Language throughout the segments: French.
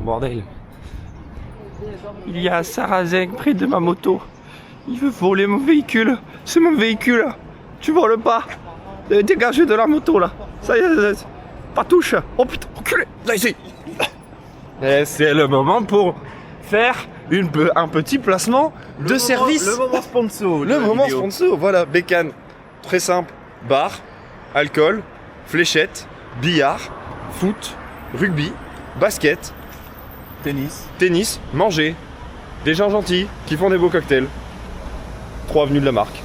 bordel. Il y a Sarrazin près de ma moto. Il veut voler mon véhicule. C'est mon véhicule. Tu voles pas. Dégagez de la moto là. Ça y est, pas touche. Oh putain, enculé. Là ici. Et c'est le moment pour faire un petit placement de service. Le moment sponsor. Le moment sponsor, voilà, bécane. Très simple. Bar, alcool, fléchette, billard, foot, rugby, basket, tennis, manger. Des gens gentils qui font des beaux cocktails. 3 avenues de la Marque.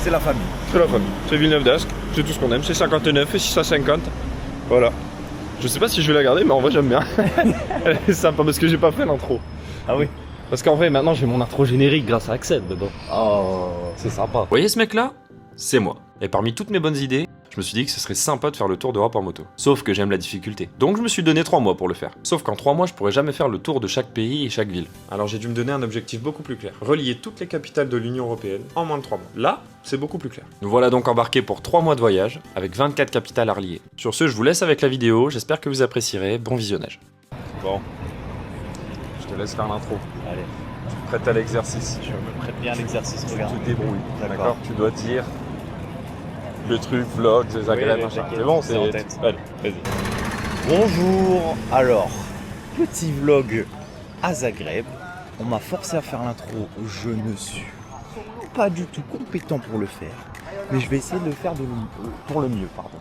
C'est la famille. C'est la famille. C'est Villeneuve d'Ascq. C'est tout ce qu'on aime. C'est 59 et 650. Voilà. Je sais pas si je vais la garder, mais en vrai j'aime bien. Elle est sympa parce que j'ai pas fait l'intro. Ah oui. Parce qu'en vrai maintenant j'ai mon intro générique grâce à Axel dedans. Oh. C'est sympa. Vous voyez ce mec-là? C'est moi. Et parmi toutes mes bonnes idées, je me suis dit que ce serait sympa de faire le tour d'Europe en moto. Sauf que j'aime la difficulté. Donc je me suis donné 3 mois pour le faire. Sauf qu'en 3 mois, je pourrais jamais faire le tour de chaque pays et chaque ville. Alors j'ai dû me donner un objectif beaucoup plus clair. Relier toutes les capitales de l'Union Européenne en moins de 3 mois. Là, c'est beaucoup plus clair. Nous voilà donc embarqués pour 3 mois de voyage, avec 24 capitales à relier. Sur ce, je vous laisse avec la vidéo, j'espère que vous apprécierez. Bon visionnage. Bon. Je te laisse faire l'intro. Allez. Prête à l'exercice. Je me prête bien à l'exercice, regarde. Tu te débrouilles. D'accord. Tu dois dire le truc, vlog, les agréables, machin. t'inquiète, C'est bon, c'est en tête. Allez, vas-y. Bonjour. Alors, petit vlog à Zagreb. On m'a forcé à faire l'intro. Je ne suis pas du tout compétent pour le faire. Mais je vais essayer de le faire pour le mieux, pardon.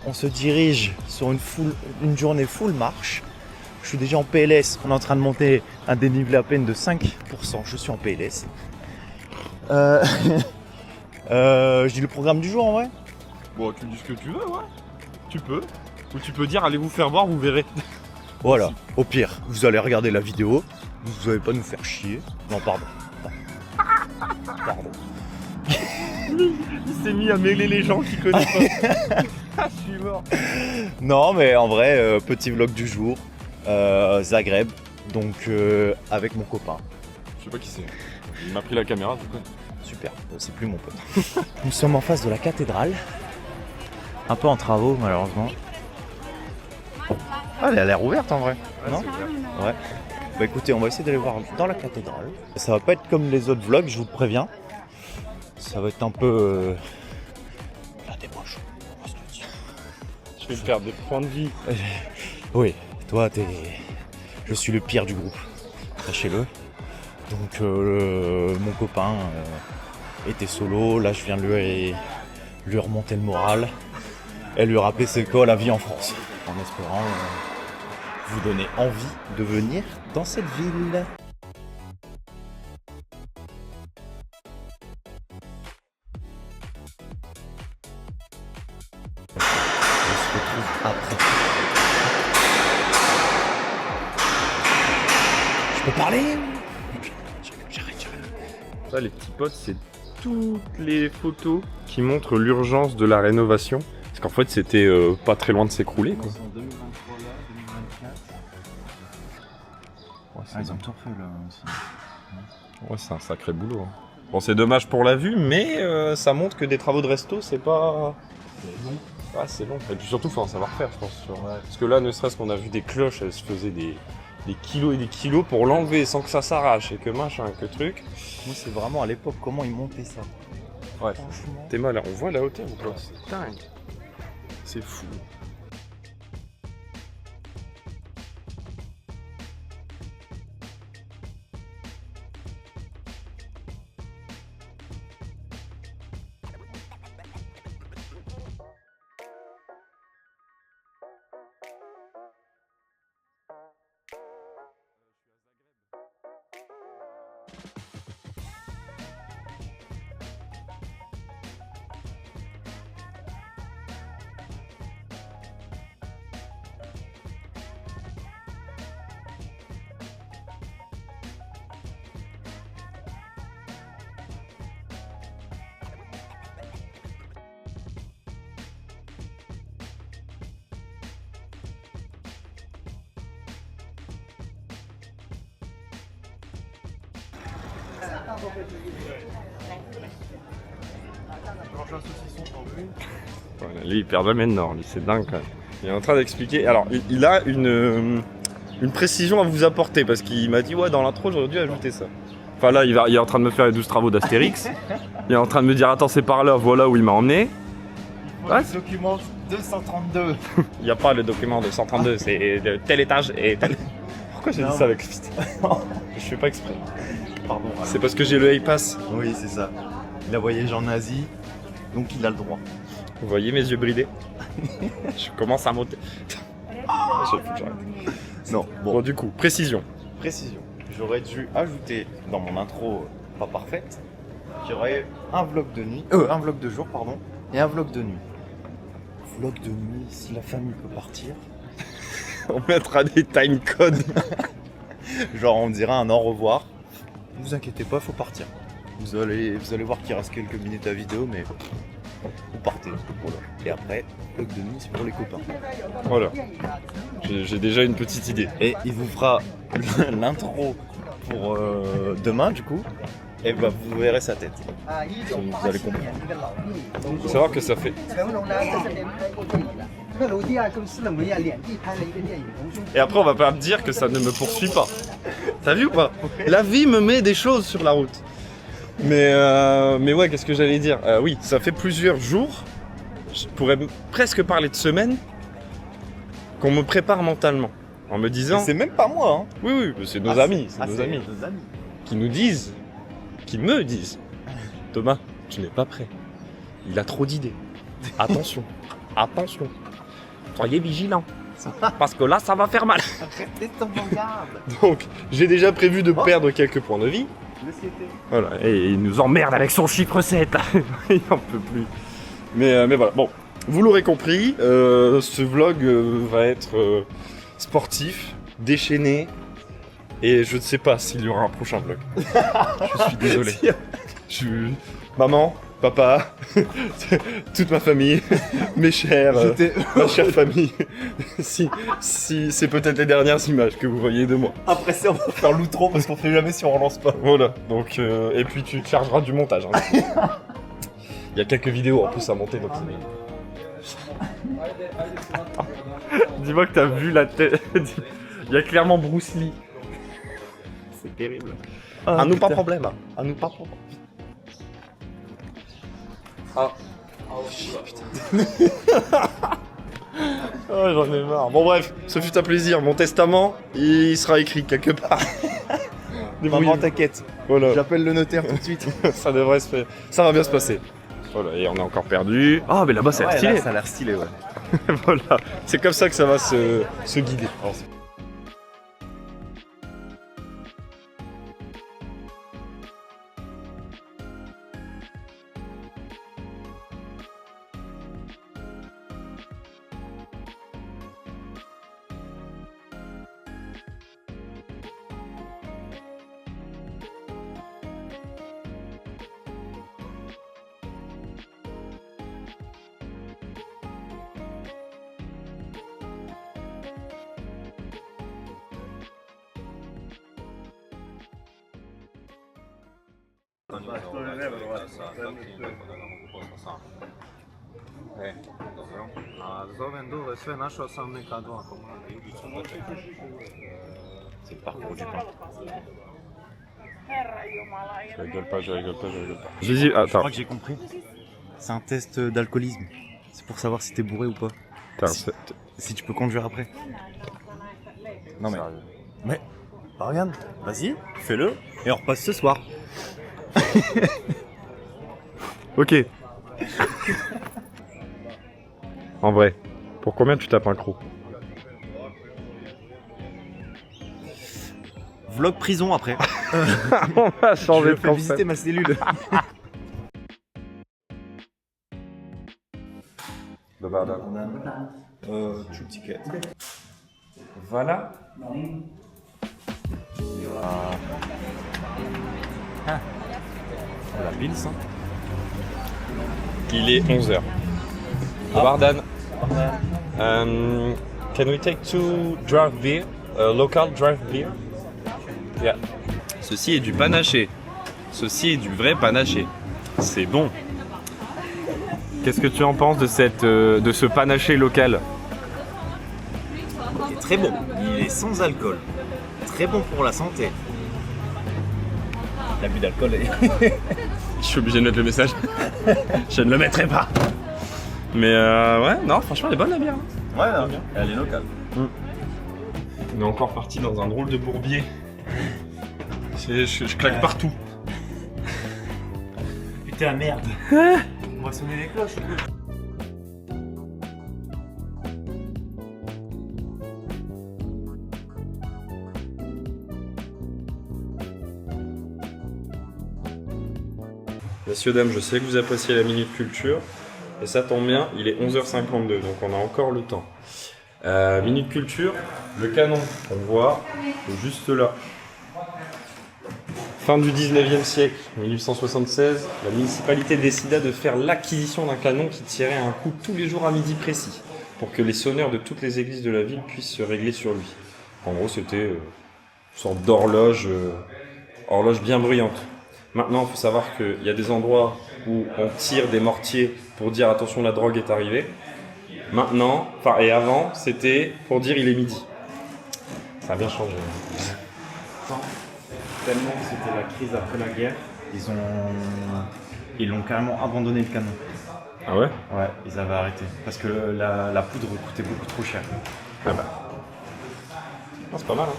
On se dirige sur une journée full marche. Je suis déjà en PLS. On est en train de monter un dénivelé à peine de 5%. Je suis en PLS. Je dis le programme du jour en vrai. Bon, tu dis ce que tu veux, ouais. Tu peux. Ou tu peux dire, allez vous faire voir, vous verrez. Voilà. Au pire, vous allez regarder la vidéo. Vous n'allez pas nous faire chier. Non, pardon. Pardon. Il s'est mis à mêler les gens qui connaissent pas. Ah, je suis mort. Non, mais en vrai, petit vlog du jour. Zagreb. Donc, avec mon copain. Je sais pas qui c'est. Il m'a pris la caméra, du coup. Super, c'est plus mon pote. Nous sommes en face de la cathédrale. Un peu en travaux, malheureusement. Ah, elle a l'air ouverte en vrai. Non ? Ouais. Bah écoutez, on va essayer d'aller voir dans la cathédrale. Ça va pas être comme les autres vlogs, je vous préviens. Ça va être un peu... la débauche. Je vais me perdre des points de vie. Oui, toi t'es... Je suis le pire du groupe. Sachez-le. Donc mon copain était solo. Là je viens de lui remonter le moral. Et lui rappeler c'est quoi la vie en France. En espérant vous donner envie de venir dans cette ville. On se retrouve après. Je peux parler? J'arrête. Ça, les petits potes, c'est toutes les photos qui montrent l'urgence de la rénovation. Parce qu'en fait, c'était pas très loin de s'écrouler, quoi. En 2023 là, 2024. Ouais, Ils ont tout refait là aussi. Ouais, c'est un sacré boulot. Hein. Bon, c'est dommage pour la vue, mais ça montre que des travaux de resto, c'est pas... Ah, c'est long. Et puis surtout, faut en savoir faire, je pense. Parce que là, ne serait-ce qu'on a vu des cloches, elles se faisaient des kilos et des kilos pour l'enlever sans que ça s'arrache et que machin, que truc. Moi, c'est vraiment à l'époque comment ils montaient ça. Ouais, Franchement. t'es mal, on voit la hauteur ou pas? C'est dingue. C'est fou. Voilà, lui il perd jamais de nord, lui c'est dingue quand même. Il est en train d'expliquer. Alors il a une une précision à vous apporter parce qu'il m'a dit ouais dans l'intro j'aurais dû ajouter ça. Enfin là il est en train de me faire les 12 travaux d'Astérix. Il est en train de me dire attends c'est par là, voilà où il m'a emmené. Ouais. Le document 232. Il n'y a pas le document 232, c'est de tel étage et tel... Pourquoi j'ai dit ça avec vite? Je fais pas exprès. Pardon. C'est parce que j'ai le iPass. Oui, c'est ça. Il a voyagé en Asie, donc il a le droit. Vous voyez mes yeux bridés? Je commence à monter. Faut que j'arrête. Non, Bon du coup, précision. Précision. J'aurais dû ajouter dans mon intro pas parfaite qu'il y aurait un vlog de nuit, un vlog de jour pardon, et un vlog de nuit. Vlog de nuit, si la famille peut partir. On mettra des timecodes. Genre on dira un au revoir. Ne vous inquiétez pas, faut partir. Vous allez voir qu'il reste quelques minutes à vidéo, mais vous partez. Voilà. Et après, vlog de nuit, c'est pour les copains. Voilà. J'ai déjà une petite idée. Et il vous fera l'intro pour demain du coup. Et bah vous verrez sa tête. Vous allez comprendre. Il faut savoir que ça fait. Et après on va pas me dire que ça ne me poursuit pas. T'as vu ou pas? La vie me met des choses sur la route. Mais ouais, qu'est-ce que j'allais dire? Oui, ça fait plusieurs jours, je pourrais presque parler de semaines, qu'on me prépare mentalement. En me disant... C'est même pas moi hein. Oui, mais c'est nos amis, c'est nos amis. Qui nous disent, qui me disent, Thomas, tu n'es pas prêt. Il a trop d'idées. Attention, attention. Soyez vigilants. Parce que là, ça va faire mal. Arrêtez ton regard. Donc, j'ai déjà prévu de perdre quelques points de vie. Voilà, et il nous emmerde avec son chiffre 7 là. Il n'en peut plus. Mais voilà, bon, vous l'aurez compris, ce vlog va être sportif, déchaîné, et je ne sais pas s'il y aura un prochain vlog. Je suis désolé. Maman, papa, toute ma famille, mes chers, ma chère famille, si c'est peut-être les dernières images que vous voyez de moi. Après ça, on va faire l'outro parce qu'on fait jamais si on relance pas. Voilà, donc et puis tu te chargeras du montage. Hein. Il y a quelques vidéos en plus à monter, donc dis-moi que t'as vu la tête. Il y a clairement Bruce Lee. C'est terrible. Ah, à nous putain. pas problème. À nous pas problème. Ah. Oh, j'en ai marre. Bon bref, ce fut un plaisir. Mon testament, il sera écrit quelque part. Maman, t'inquiète. Voilà. J'appelle le notaire tout de suite. Ça devrait se faire. Ça va bien se passer. Voilà, et on est encore perdu. Ah, mais là-bas, ça a l'air stylé. Là, ça a l'air stylé, ouais. Voilà, c'est comme ça que ça va se guider. Alors, C'est le parcours du pain. je rigole pas. J'ai dit, Je attends, crois que j'ai compris. C'est un test d'alcoolisme. C'est pour savoir si t'es bourré ou pas. Si tu peux conduire après. Non mais. Mais. Regarde, vas-y, fais-le et on repasse ce soir. ok. En vrai, pour combien tu tapes un croc? Vlog prison après. On va changer Je de fais concept. visiter ma cellule. True ticket. Voilà. La Pils, hein. Il est 11h. Bardan. Can we take 2 draft beer? Local draft beer? Yeah. Ceci est du panaché. Ceci est du vrai panaché. C'est bon. Qu'est-ce que tu en penses de ce panaché local? très bon. Il est sans alcool. Très bon pour la santé. L'abus d'alcool est... Je suis obligé de mettre le message. Je ne le mettrai pas. Mais ouais, non, franchement, elle est bonne la bière. Ouais, non, elle est locale. On est encore parti dans un drôle de bourbier. Je claque partout. Putain, merde. On va sonner les cloches. Messieurs, dames, je sais que vous appréciez la Minute Culture. Et ça tombe bien, il est 11h52, donc on a encore le temps. Minute Culture, le canon qu'on voit juste là. Fin du 19e siècle, 1876, la municipalité décida de faire l'acquisition d'un canon qui tirait un coup tous les jours à midi précis, pour que les sonneurs de toutes les églises de la ville puissent se régler sur lui. En gros, c'était une sorte d'horloge, horloge bien bruyante. Maintenant, il faut savoir qu'il y a des endroits où on tire des mortiers pour dire attention, la drogue est arrivée. Maintenant, et avant, c'était pour dire il est midi. Ça a bien changé. Tellement que c'était la crise après la guerre, ils l'ont carrément abandonné le canon. Ah ouais? Ouais, ils avaient arrêté. Parce que la poudre coûtait beaucoup trop cher. Ah bah. Ah, c'est pas mal, hein.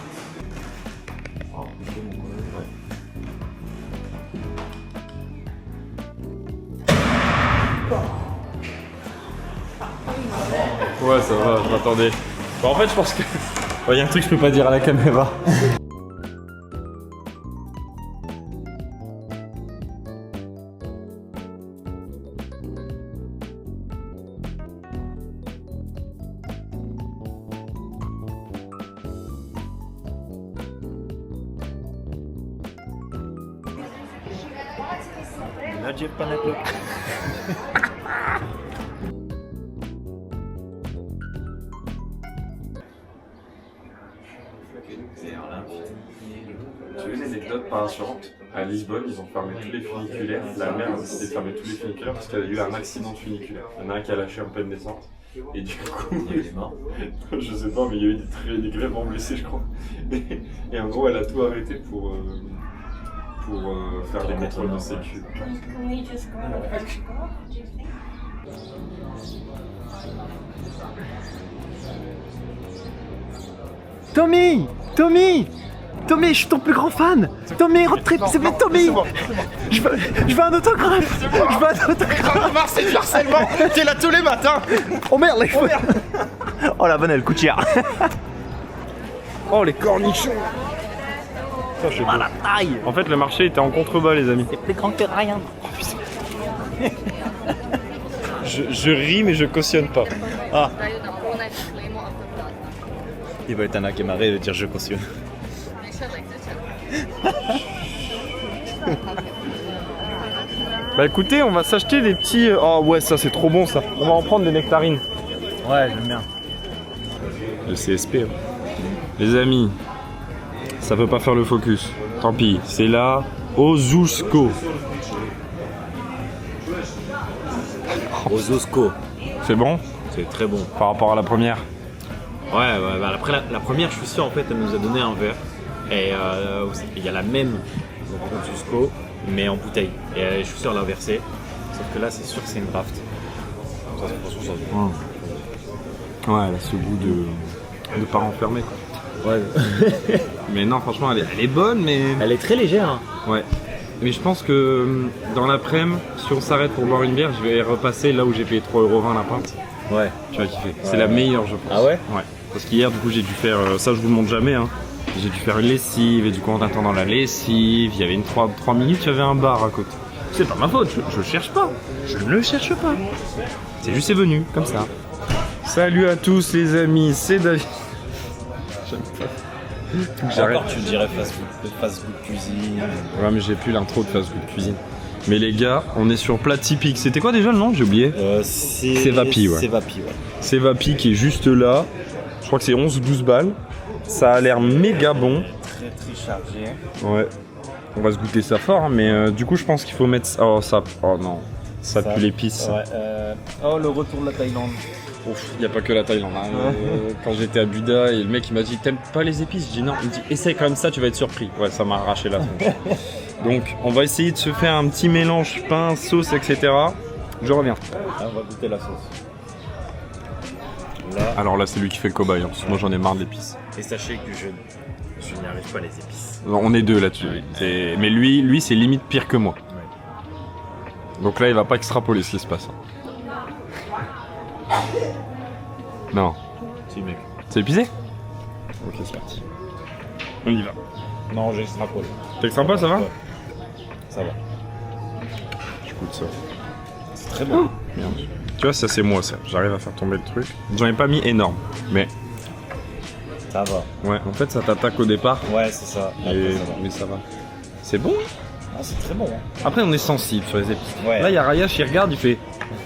Ouais, ça va, je m'attendais. Bah, en fait, je pense que... Il y a un truc que je peux pas dire à la caméra. Là, j'ai pas la clope. Tu veux une anecdote pas rassurante? À Lisbonne, ils ont fermé tous les funiculaires. La mer a décidé de fermer tous les funiculaires parce qu'il y a eu un accident de funiculaire. Il y en a un qui a lâché en pleine descente. Et du coup, Il est mort. je sais pas, mais il y a eu des grièvement blessés, je crois. Et en gros, elle a tout arrêté pour faire des contrôles de sécu. Can we just go? Do you think? Tommy! Tommy! Tommy, je suis ton plus grand fan! Tommy, road trip, c'est bien Tommy! Je veux un autographe! Je veux un autographe! C'est du harcèlement. T'es là tous les matins. Oh merde, les cheveux! Oh la bonne, elle coûte cher! Oh, les cornichons. Ça, je sais pas. La taille! En fait, le marché était en contrebas, les amis. C'est plus grand que rien! Je ris, mais je cautionne pas. Ah! Il va être un akémaré de dire je cautionne. Bah écoutez, on va s'acheter des petits... Oh ouais, ça c'est trop bon ça. On va en prendre des nectarines. Ouais, j'aime bien. Le CSP. Hein. Les amis, ça peut pas faire le focus. Tant pis, c'est là Ozusko. Ozusko. C'est bon C'est très bon. par rapport à la première? Ouais, bah après la première, je suis sûr, en fait, elle nous a donné un verre. Et il y a la même Ozusko, mais en bouteille. Et je suis sûr, elle l'a versé. Sauf que là, c'est sûr que c'est une draft. Ça, c'est franchement ça. Ouais, elle a ce goût de pas renfermer quoi. Ouais. Mais non, franchement, elle est bonne, mais... Elle est très légère. Hein. Ouais. Mais je pense que dans l'après-midi, si on s'arrête pour boire une bière, je vais repasser là où j'ai payé 3,20€ la pinte. Ouais. Tu vas kiffer. C'est la meilleure, je pense. Ah ouais? Ouais. Parce qu'hier, du coup, j'ai dû faire... ça, je vous le montre jamais, hein. J'ai dû faire une lessive, et du coup, en attendant la lessive, il y avait 3 minutes, il y avait un bar à côté. C'est pas ma faute, je cherche pas. Je ne le cherche pas. C'est juste c'est venu, comme ça. Salut à tous les amis, c'est David. J'aime pas. J'arrête. Encore, tu dirais fast food cuisine. Ouais, mais j'ai plus l'intro de fast food cuisine. Mais les gars, on est sur plat typique. C'était quoi déjà le nom? J'ai oublié. C'est Vapi, ouais. C'est Vapi, ouais. C'est Vapi qui est juste là. Je crois que c'est 11 ou 12 balles. Ça a l'air méga bon. Très très chargé. Ouais. On va se goûter ça fort, hein, mais du coup, je pense qu'il faut mettre. Oh, ça. Oh non. Ça pue l'épice. Ouais. Oh, le retour de la Thaïlande. Il n'y a pas que la Thaïlande. Hein. Quand j'étais à Buda et le mec il m'a dit t'aimes pas les épices? Je dis non. Il me dit essaye comme ça, tu vas être surpris. Ouais, ça m'a arraché la tronche. Donc on va essayer de se faire un petit mélange pain, sauce, etc. Je reviens. Là, on va goûter la sauce. Là. Alors là c'est lui qui fait le cobaye, hein, parce que moi j'en ai marre d'épices. Et sachez que je n'y arrive pas les épices. On est deux là-dessus. Mais lui c'est limite pire que moi. Donc là il va pas extrapoler ce qui se passe. Non. Si mec. C'est épicé? Ok, c'est parti. On y va. Non, j'extrapole. T'extrapoles, ça va? Ouais. Ça va. Je goûte ça. C'est très bon. Merde. Tu vois, ça c'est moi ça. J'arrive à faire tomber le truc. J'en ai pas mis énorme, mais Ça va. ouais, en fait ça t'attaque au départ. Ouais, c'est ça. Après, Et... ça va. Mais ça va. C'est bon. Ah, c'est très bon. Hein. Après on est sensible sur les épices. Ouais. Là il y a Rayash, il regarde, il fait.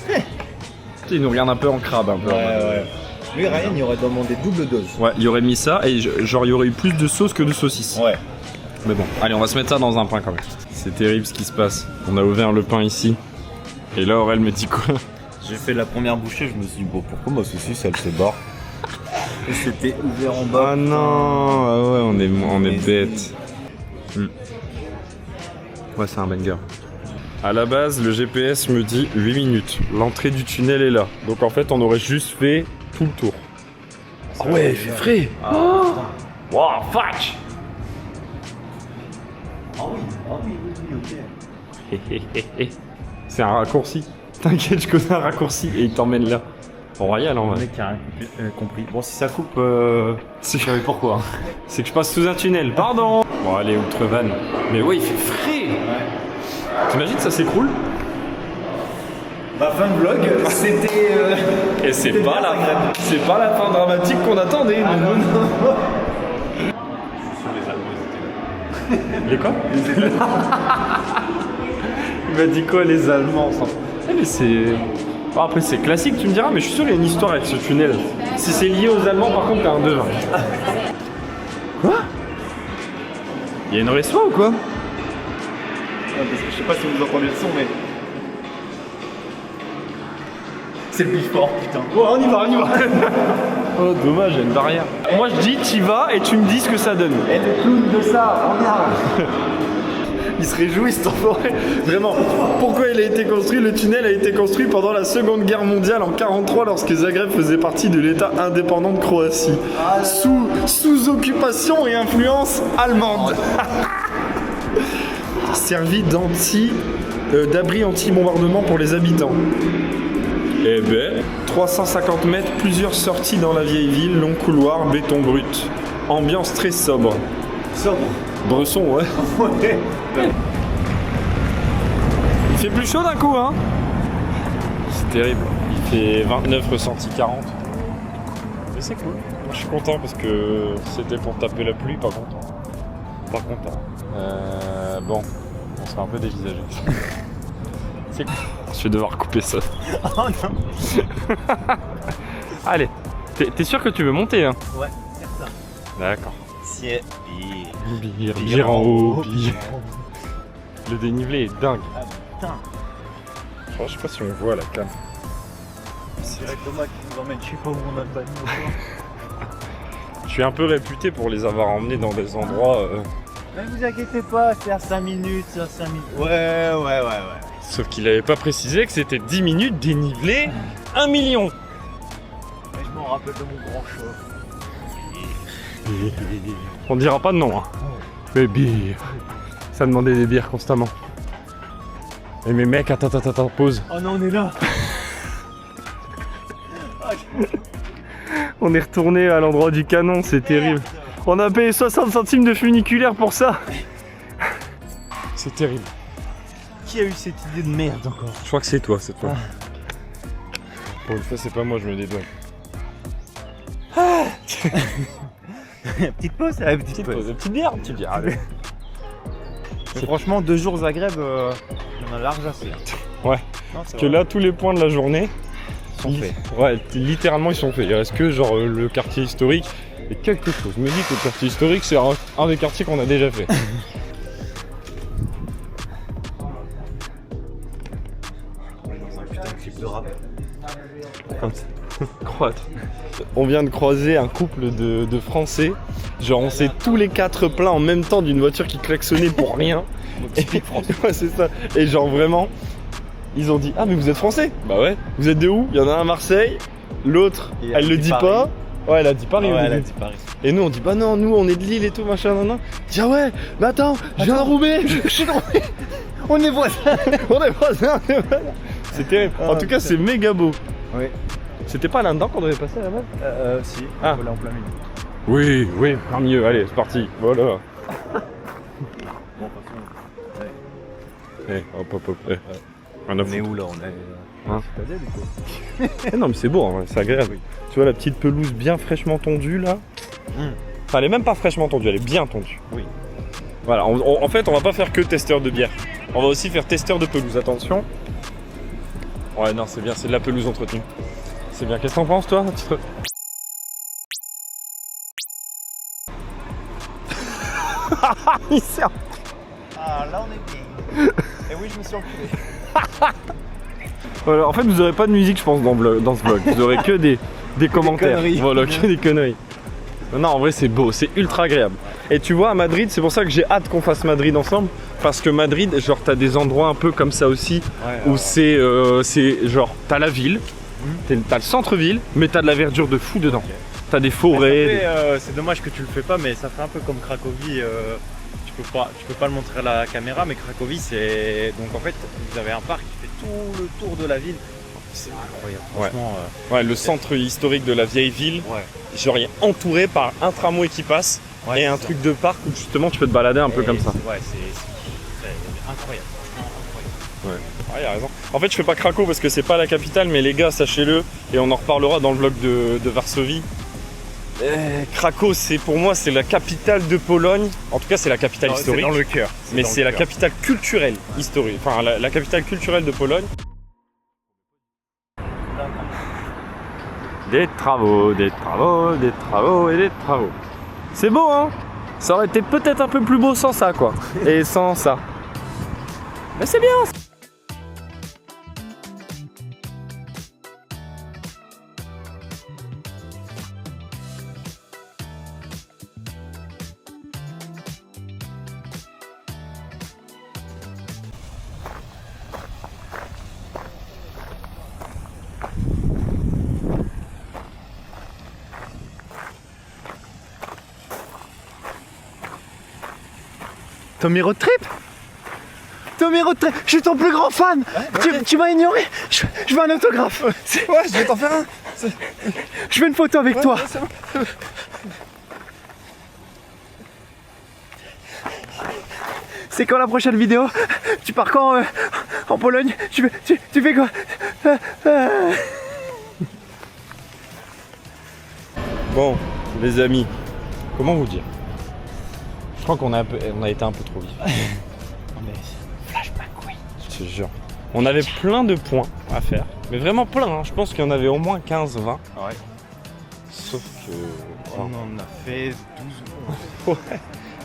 Tu sais, il nous regarde un peu en crabe un peu. Ouais. Lui, Ryan, il aurait demandé double dose. Ouais, il aurait mis ça et genre il y aurait eu plus de sauce que de saucisse. Ouais. Mais bon, allez, on va se mettre ça dans un pain quand même. C'est terrible ce qui se passe. On a ouvert le pain ici. Et là, Aurel me dit quoi? J'ai fait la première bouchée, je me suis dit, bon, pourquoi ma saucisse, elle se barre? Et c'était ouvert en bas. Ah non, ah ouais, on est bête. Ouais, c'est un banger. À la base, le GPS me dit 8 minutes. L'entrée du tunnel est là. Donc en fait, on aurait juste fait tout le tour. Ah ouais, il fait frais. Wow, fuck. Ah oui, ok. C'est un raccourci. T'inquiète, je connais un raccourci et il t'emmène là. En royal en Le vrai. mec a rien compris. Bon, si ça coupe, C'est je savais pourquoi. c'est que je passe sous un tunnel, pardon. Bon, allez, Outrevan. Mais ouais, il fait frais. T'imagines, ça s'écroule? Bah, fin de vlog, c'était. Et c'est C'était pas bien agréable. c'est pas la fin dramatique qu'on attendait. non. Les quoi? Il m'a dit quoi les Allemands ça? Mais c'est. Bon, après c'est classique tu me diras, mais je suis sûr qu'il y a une histoire avec ce tunnel. Si c'est lié aux Allemands par contre t'as un devin. Quoi? Il y a une resto ou quoi? Parce que je sais pas si vous entendez le son, mais. C'est le bifort, putain. Oh, on y va. Oh dommage, il y a une barrière. Moi je dis t'y vas et tu me dis ce que ça donne. Et le clown de ça, regarde. Il se réjouit cet enfoiré. Vraiment, pourquoi il a été construit? Le tunnel a été construit pendant la Seconde Guerre mondiale en 1943 lorsque Zagreb faisait partie de l'État indépendant de Croatie. Sous occupation et influence allemande. Servi d'abri anti-bombardement pour les habitants. Eh ben, 350 mètres, plusieurs sorties dans la vieille ville, long couloir, béton brut. Ambiance très sobre. Sobre. Bresson, ouais. Ouais. Il fait plus chaud d'un coup, hein? C'est terrible. Il fait 29 ressenti 40. Mais c'est cool. Moi, je suis content parce que c'était pour taper la pluie, pas content. Pas content. Bon, on sera un peu dévisagé. C'est cool. Je vais devoir couper ça. Oh non. Allez, t'es sûr que tu veux monter, hein? Ouais, certain. D'accord. C'est Bire en haut, bire. Le dénivelé est dingue. Ah putain. Je sais pas si on voit la cam. C'est vrai que Thomas qui nous emmène, je sais pas où on a pas mis. Je suis un peu réputé pour les avoir emmenés dans des endroits. Ne vous inquiétez pas, c'est à 5 minutes, c'est à 5 minutes. Ouais. Sauf qu'il avait pas précisé que c'était 10 minutes dénivelé 1 million. Mais je m'en rappelle de mon grand chat. On dira pas de nom, hein. Mais bière. Ça demandait des bières constamment. Et mais mec, attends, pause. Oh non, on est là. On est retourné à l'endroit du canon, c'est terrible. On a payé 60 centimes de funiculaire pour ça. C'est terrible. Qui a eu cette idée de merde encore? Je crois que c'est toi cette fois. Pour une fois, c'est pas moi, je me dédouane. Petite pause, petite pause. Petite bière, allez. Mais franchement, 2 jours Zagreb, on a large assez. Ouais. Non, Parce que là, tous les points de la journée sont faits. Ouais, littéralement, ils sont faits. Il reste que genre le quartier historique et quelque chose. Je me dis que le quartier historique, c'est un des quartiers qu'on a déjà fait. Dans un putain de clip de rap. Comme ça. Croître. On vient de croiser un couple de Français. Genre on s'est tous les 4 plaints en même temps d'une voiture qui klaxonnait pour rien. Ouais, c'est ça. Et genre vraiment, ils ont dit ah mais vous êtes Français? Bah ouais. Vous êtes de où? Il y en a un à Marseille, l'autre Et elle le dit Paris. pas. Ouais elle a dit Paris au Ouais, elle a début. dit Paris. Et nous on dit bah non nous on est de Lille et tout machin nan nan. Dis ah ouais mais attends je viens de Roubaix. Je suis de Roubaix. On est voisins. On est voisins. C'est terrible. En tout cas c'est méga beau. Oui. C'était pas là-dedans qu'on devait passer là-bas? Si, Ah. voilà en plein milieu. Oui, oui, par mieux, allez, c'est parti, voilà. Bon, de toute façon, Hop, hop, hop, on est où là? On est. Hein Citadelle ou quoi? Non mais c'est beau, hein, c'est agréable. Oui. Tu vois la petite pelouse bien fraîchement tondue là. Enfin elle est même pas fraîchement tondue, elle est bien tondue. Oui. Voilà, en fait on va pas faire que testeur de bière. On va aussi faire testeur de pelouse, attention. Ouais non c'est bien, c'est de la pelouse entretenue. C'est bien, qu'est-ce que t'en penses toi? Il sert. Ah là on est bien. Et oui, je me suis enculé. Voilà, en fait vous aurez pas de musique je pense dans ce vlog. Vous aurez que des commentaires. conneries. Voilà, que des conneries. Non en vrai c'est beau, c'est ultra agréable. Et tu vois à Madrid, c'est pour ça que j'ai hâte qu'on fasse Madrid ensemble. Parce que Madrid, genre t'as des endroits un peu comme ça aussi. Ouais, Où c'est genre t'as la ville, t'as le centre-ville, mais t'as de la verdure de fou dedans. T'as des forêts. C'est dommage que tu le fais pas, mais ça fait un peu comme Cracovie. Tu peux pas le montrer à la caméra, mais Cracovie, c'est. Donc en fait, vous avez un parc qui fait tout le tour de la ville. C'est incroyable, franchement. Ouais, le centre historique de la vieille ville, Ouais. genre il est entouré par un tramway qui passe Ouais, et un c'est truc de parc où justement tu peux te balader un peu Et comme ça. Ouais, c'est incroyable. Franchement incroyable. Ouais, il a raison. En fait, je fais pas Craco parce que c'est pas la capitale, mais les gars, sachez-le, et on en reparlera dans le vlog de Varsovie. Craco, c'est pour moi, c'est la capitale de Pologne. En tout cas, c'est la capitale historique. C'est dans le cœur. Mais c'est la capitale culturelle historique. Enfin, la capitale culturelle de Pologne. Des travaux, des travaux, des travaux et des travaux. C'est beau, hein? Ça aurait été peut-être un peu plus beau sans ça, quoi. Et sans ça. Mais c'est bien. Tommy Road Trip? Tommy Road Trip, je suis ton plus grand fan. Tu m'as ignoré. Je veux un autographe. Ouais, je vais t'en faire un. Je veux une photo avec toi. C'est quand la prochaine vidéo? Tu pars quand en Pologne? Tu fais quoi? Bon, les amis, comment vous dire? Je crois qu'on a été un peu trop vite. Je te jure. On avait plein de points à faire, mais vraiment plein, hein. Je pense qu'il y en avait au moins 15-20. Ouais. Sauf que. On en a fait 12. Ouais.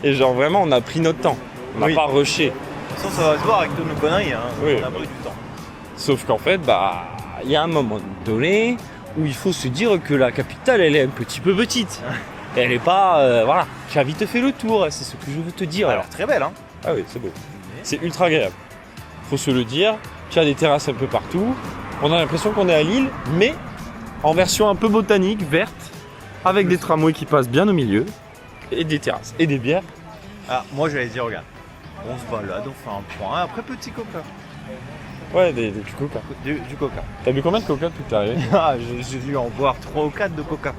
Et genre vraiment, on a pris notre temps. On n'a Oui. pas rushé. De toute façon, ça va se voir avec toutes nos conneries. Hein. Oui. On a pris du temps. Sauf qu'en fait, bah, il y a un moment donné où il faut se dire que la capitale, elle est un petit peu petite. Elle est pas, voilà, tu as vite fait le tour, c'est ce que je veux te dire. Alors, très belle, hein. Ah oui, c'est beau. C'est ultra agréable. Faut se le dire, tu as des terrasses un peu partout. On a l'impression qu'on est à Lille, mais en version un peu botanique, verte, avec des tramways qui passent bien au milieu, et des terrasses, et des bières. Ah, moi, j'allais dire, regarde. On se balade, on fait un point. Après, petit coca. Ouais, du coca. Du coca. T'as bu combien de coca depuis que t'es arrivé? Ah, j'ai dû en boire 3 ou 4 de coca.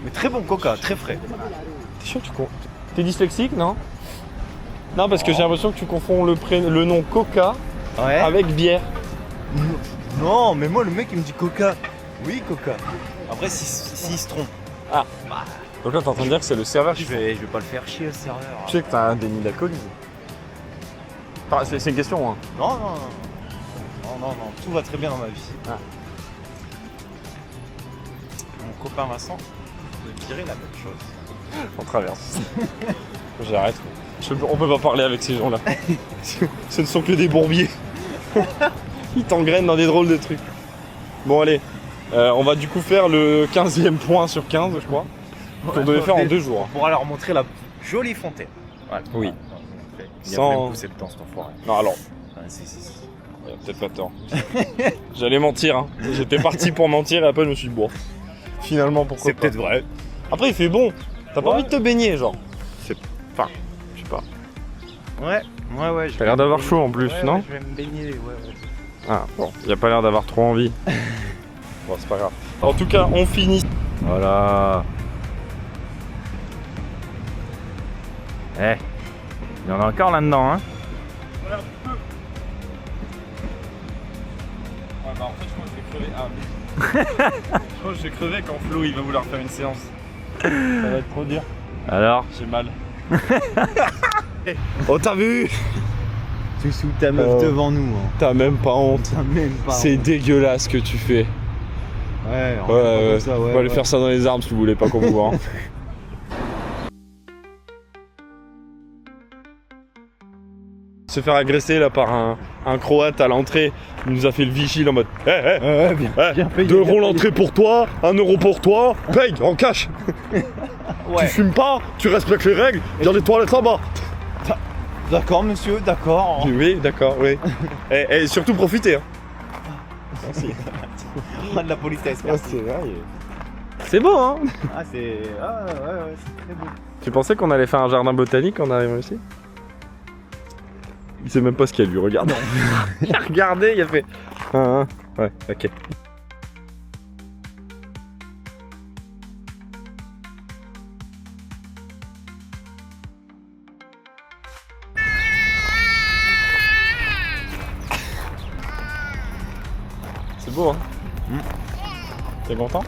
Mais très bon coca, très frais. T'es sûr que t'es dyslexique, non? Non, parce que j'ai l'impression que tu confonds le nom coca Ouais. avec bière. Non, mais moi, le mec, il me dit coca. Oui, coca. Après, s'il se trompe, Donc là, t'es en train de dire que c'est le serveur je qui vais pas le faire chier, le serveur. Tu sais que t'as un déni d'alcoolisme. Enfin, c'est une question, hein. Non, tout va très bien dans ma vie. Ah. Mon copain Vincent me dirait la même chose. On traverse. J'arrête. On peut pas parler avec ces gens-là. Ce ne sont que des bourbiers. Ils t'engrainent dans des drôles de trucs. Bon, allez. On va du coup faire le 15e point sur 15, je crois. Qu'on devait faire en 2 jours. Pour leur montrer la jolie fontaine. Voilà. Oui. Il a Sans- vraiment poussé le temps, cet enfoiré. Non, alors, Ah, si. il a peut-être pas tort. J'allais mentir, hein. J'étais parti pour mentir et après je me suis dit, bon, finalement pourquoi C'est pas. peut-être vrai. Après il fait bon, t'as pas Ouais. envie de te baigner, genre. C'est. Enfin, je sais pas. Ouais. je T'as vais l'air d'avoir me chaud en plus, baigner. non Ouais, je vais me baigner, ouais. Ah, bon, y a pas l'air d'avoir trop envie. Bon, c'est pas grave. En tout cas, on finit. Voilà. Eh, il y en a encore là-dedans, hein. Ouais, bah en fait, je crois que je vais crever. Ah, je crois que je vais crever quand Flo il va vouloir faire une séance. Ça va être trop dur. Alors, J'ai mal. Oh, t'as vu? tu sous ta meuf Oh. devant nous, hein. T'as même pas honte. Même pas. C'est dégueulasse ce que tu fais. Ouais, Ouais, on va aller faire ça dans les arbres si vous voulez pas qu'on vous voit. Hein. Se faire agresser là par un croate à l'entrée, il nous a fait le vigile en mode Ouais, bien payé. 2 euros l'entrée pour toi, 1 euro pour toi, paye en cash. Tu fumes pas, tu respectes les règles, il y a les toilettes là-bas. D'accord, monsieur, d'accord. Oui, d'accord, oui. Et surtout profitez. Hein. Merci. De la politesse, merci. C'est beau, hein? Ah, c'est. Ah, ouais, c'est très beau. Tu pensais qu'on allait faire un jardin botanique en arrivant ici? Il sait même pas ce qu'il y a lui, regarde. Il a regardé, il a fait. Ouais, ok. C'est beau, hein? T'es content?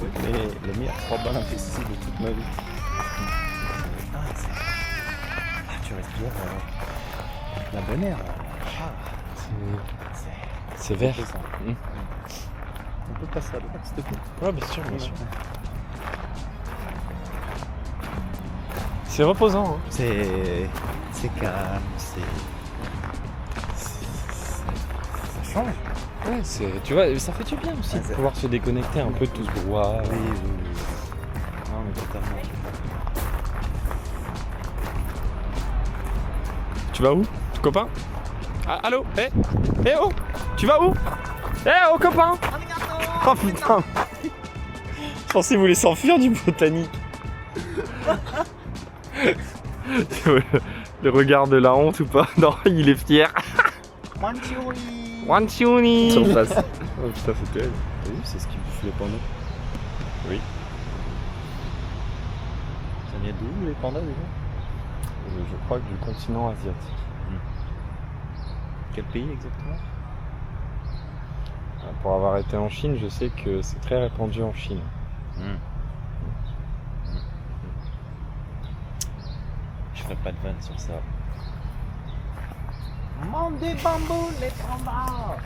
Oui, mais les meilleures 3 balles investies de toute ma vie. Tu respires la bonne air. C'est vert. Ça. On peut passer à droite, s'il te plaît. Ouais, bien sûr, bien sûr. C'est reposant, hein? C'est calme, ça change. Ouais, tu vois, ça fait du bien aussi de pouvoir se déconnecter un peu de tout ce brouhaha. Oui. Non, mais totalement. Tu vas où, copain? Ah, allô? Oh! Tu vas où? Oh, copain! Oh putain! Je pensais qu'il voulait s'enfuir du botanique. Le regard de la honte ou pas? Non, il est fier. Wanchiuni! Sur place. Oh putain, c'est terrible. Oui, c'est ce qui bouffe les pandas. Oui. Ça vient d'où les pandas déjà? Je crois que du continent asiatique. Quel pays exactement? Pour avoir été en Chine, je sais que c'est très répandu en Chine. Je ferai pas de vanne sur ça. Monde des bambous, les pandas!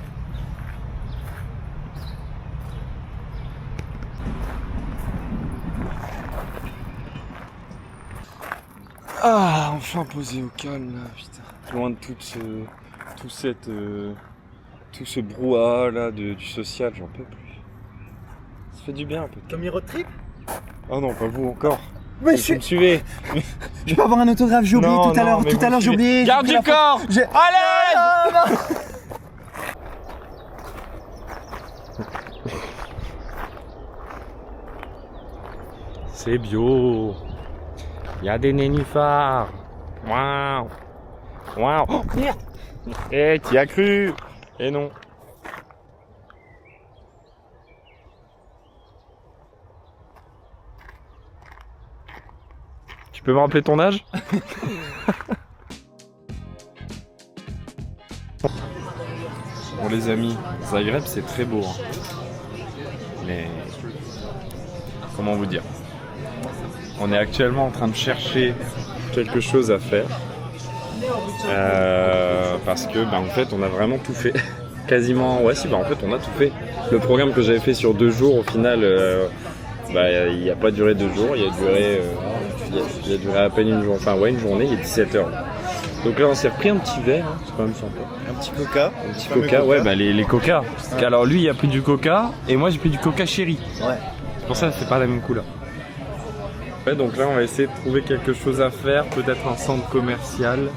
Ah, enfin posé au calme là, putain. Loin de tout ce brouhaha là du social, j'en peux plus. Ça fait du bien un peu. Comme les road trip? Oh non, pas vous encore. Ouais, Vous me suivez. je peux avoir un autographe, j'ai oublié Non, tout à non, l'heure. mais Tout vous à l'heure, j'ai me suivez. oublié. Garde du corps. Allez. C'est bio. Il y a des nénuphars. Waouh. Waouh. Oh, merde. Eh, t'y as cru. Eh non. Tu peux me rappeler ton âge? Bon les amis, Zagreb c'est très beau. Hein. Mais comment vous dire? On est actuellement en train de chercher quelque chose à faire. Parce que en fait on a vraiment tout fait. Quasiment, ouais si en fait on a tout fait. Le programme que j'avais fait sur 2 jours au final il n'a pas duré 2 jours, il a duré à peine une journée, enfin ouais une journée, il est 17h. Donc là on s'est repris un petit verre, hein. C'est quand même sympa. Un petit coca. Un petit coca, ouais bah les coca. Alors lui il a pris du coca et moi j'ai pris du coca chéri. Ouais. C'est pour ça que c'est pas la même couleur. Ouais, donc là on va essayer de trouver quelque chose à faire, peut-être un centre commercial,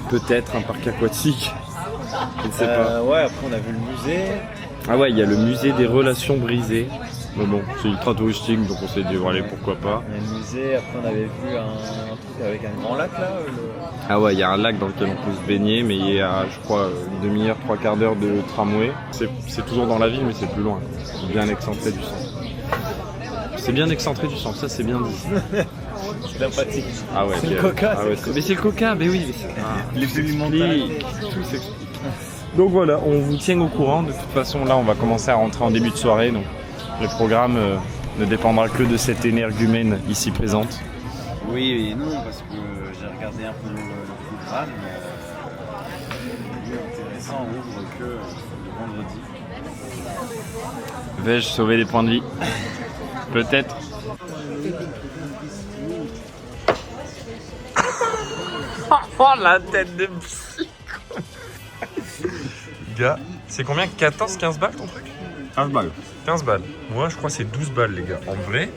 peut-être un parc aquatique, je ne sais pas. Ouais, après on a vu le musée. Ah ouais, il y a le musée des relations brisées. Mais bon, c'est ultra touristique donc on s'est dit allez pourquoi pas. Il y a le musée, après on avait vu un truc avec un grand lac là. Ah ouais, il y a un lac dans lequel on peut se baigner mais il y a je crois une demi-heure, 3/4 d'heure de tramway. C'est toujours dans la ville mais c'est plus loin, c'est bien excentré du centre. C'est bien excentré du centre, ça c'est bien dit. C'est sympathique. Ah ouais, c'est le coca. Ah ouais, mais c'est le coca, mais oui. L'effet du montagne. Tout s'explique. Donc voilà, on vous tient au courant. De toute façon, là, on va commencer à rentrer en début de soirée. Donc le programme ne dépendra que de cette énergumène ici présente. Oui et non, parce que j'ai regardé un peu le programme. Le plus intéressant ouvre que le vendredi. Vais-je sauver des points de vie? Peut-être. Oh la tête de psy. Gars, c'est combien? 14-15 balles ton truc? 15 balles. 15 balles. Moi je crois que c'est 12 balles les gars. En vrai,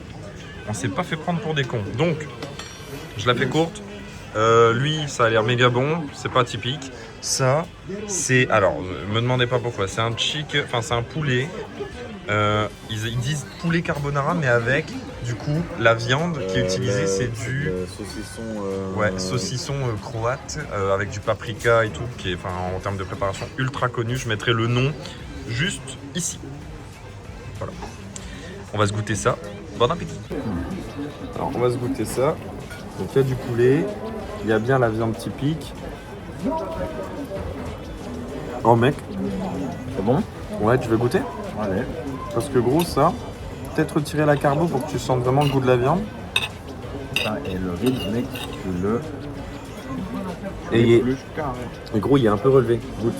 on s'est pas fait prendre pour des cons. Donc, je la fais courte. Lui, ça a l'air méga bon. C'est pas typique. Ça, c'est... Alors, me demandez pas pourquoi. C'est un enfin c'est un poulet. Ils disent poulet carbonara, mais avec, du coup, la viande qui est utilisée, c'est du... saucisson... Ouais, saucisson croate, avec du paprika et tout, qui est, enfin, en termes de préparation, ultra connu. Je mettrai le nom juste ici. Voilà. On va se goûter ça. Bon appétit. Alors, on va se goûter ça. Donc, il y a du poulet, il y a bien la viande typique. Oh mec. C'est bon? Ouais, tu veux goûter? Allez. Parce que gros, ça, peut-être retirer la carbo pour que tu sentes vraiment le goût de la viande. Ça, et le riz, mec, tu le... Et plus carré. gros, il est un peu relevé. Goûte.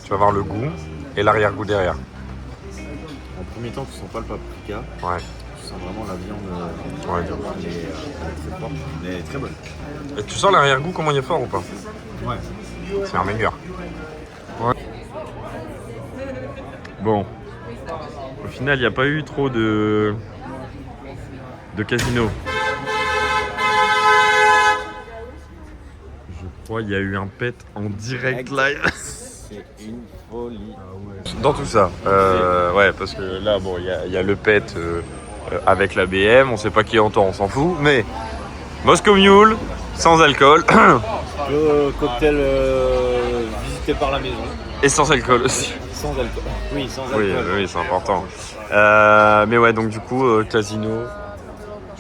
Tu vas voir le goût et l'arrière-goût derrière. En premier temps, tu sens pas le paprika. Ouais. Tu sens vraiment la viande. Ouais. Elle est très forte, mais elle est très bonne. Et tu sens l'arrière-goût comment il est fort ou pas? Ouais. C'est un meilleur. Ouais. Bon. Au final, il n'y a pas eu trop de casino. Je crois qu'il y a eu un pet en direct live. C'est une folie. Dans tout ça, ouais, parce que là, bon, il y a le pet avec la BM, on sait pas qui entend, on s'en fout, mais Moscow Mule, sans alcool. Cocktail visité par la maison. Et sans alcool aussi. Sans alcool. Oui, sans alcool. Oui, c'est important. Mais ouais, donc du coup, casino.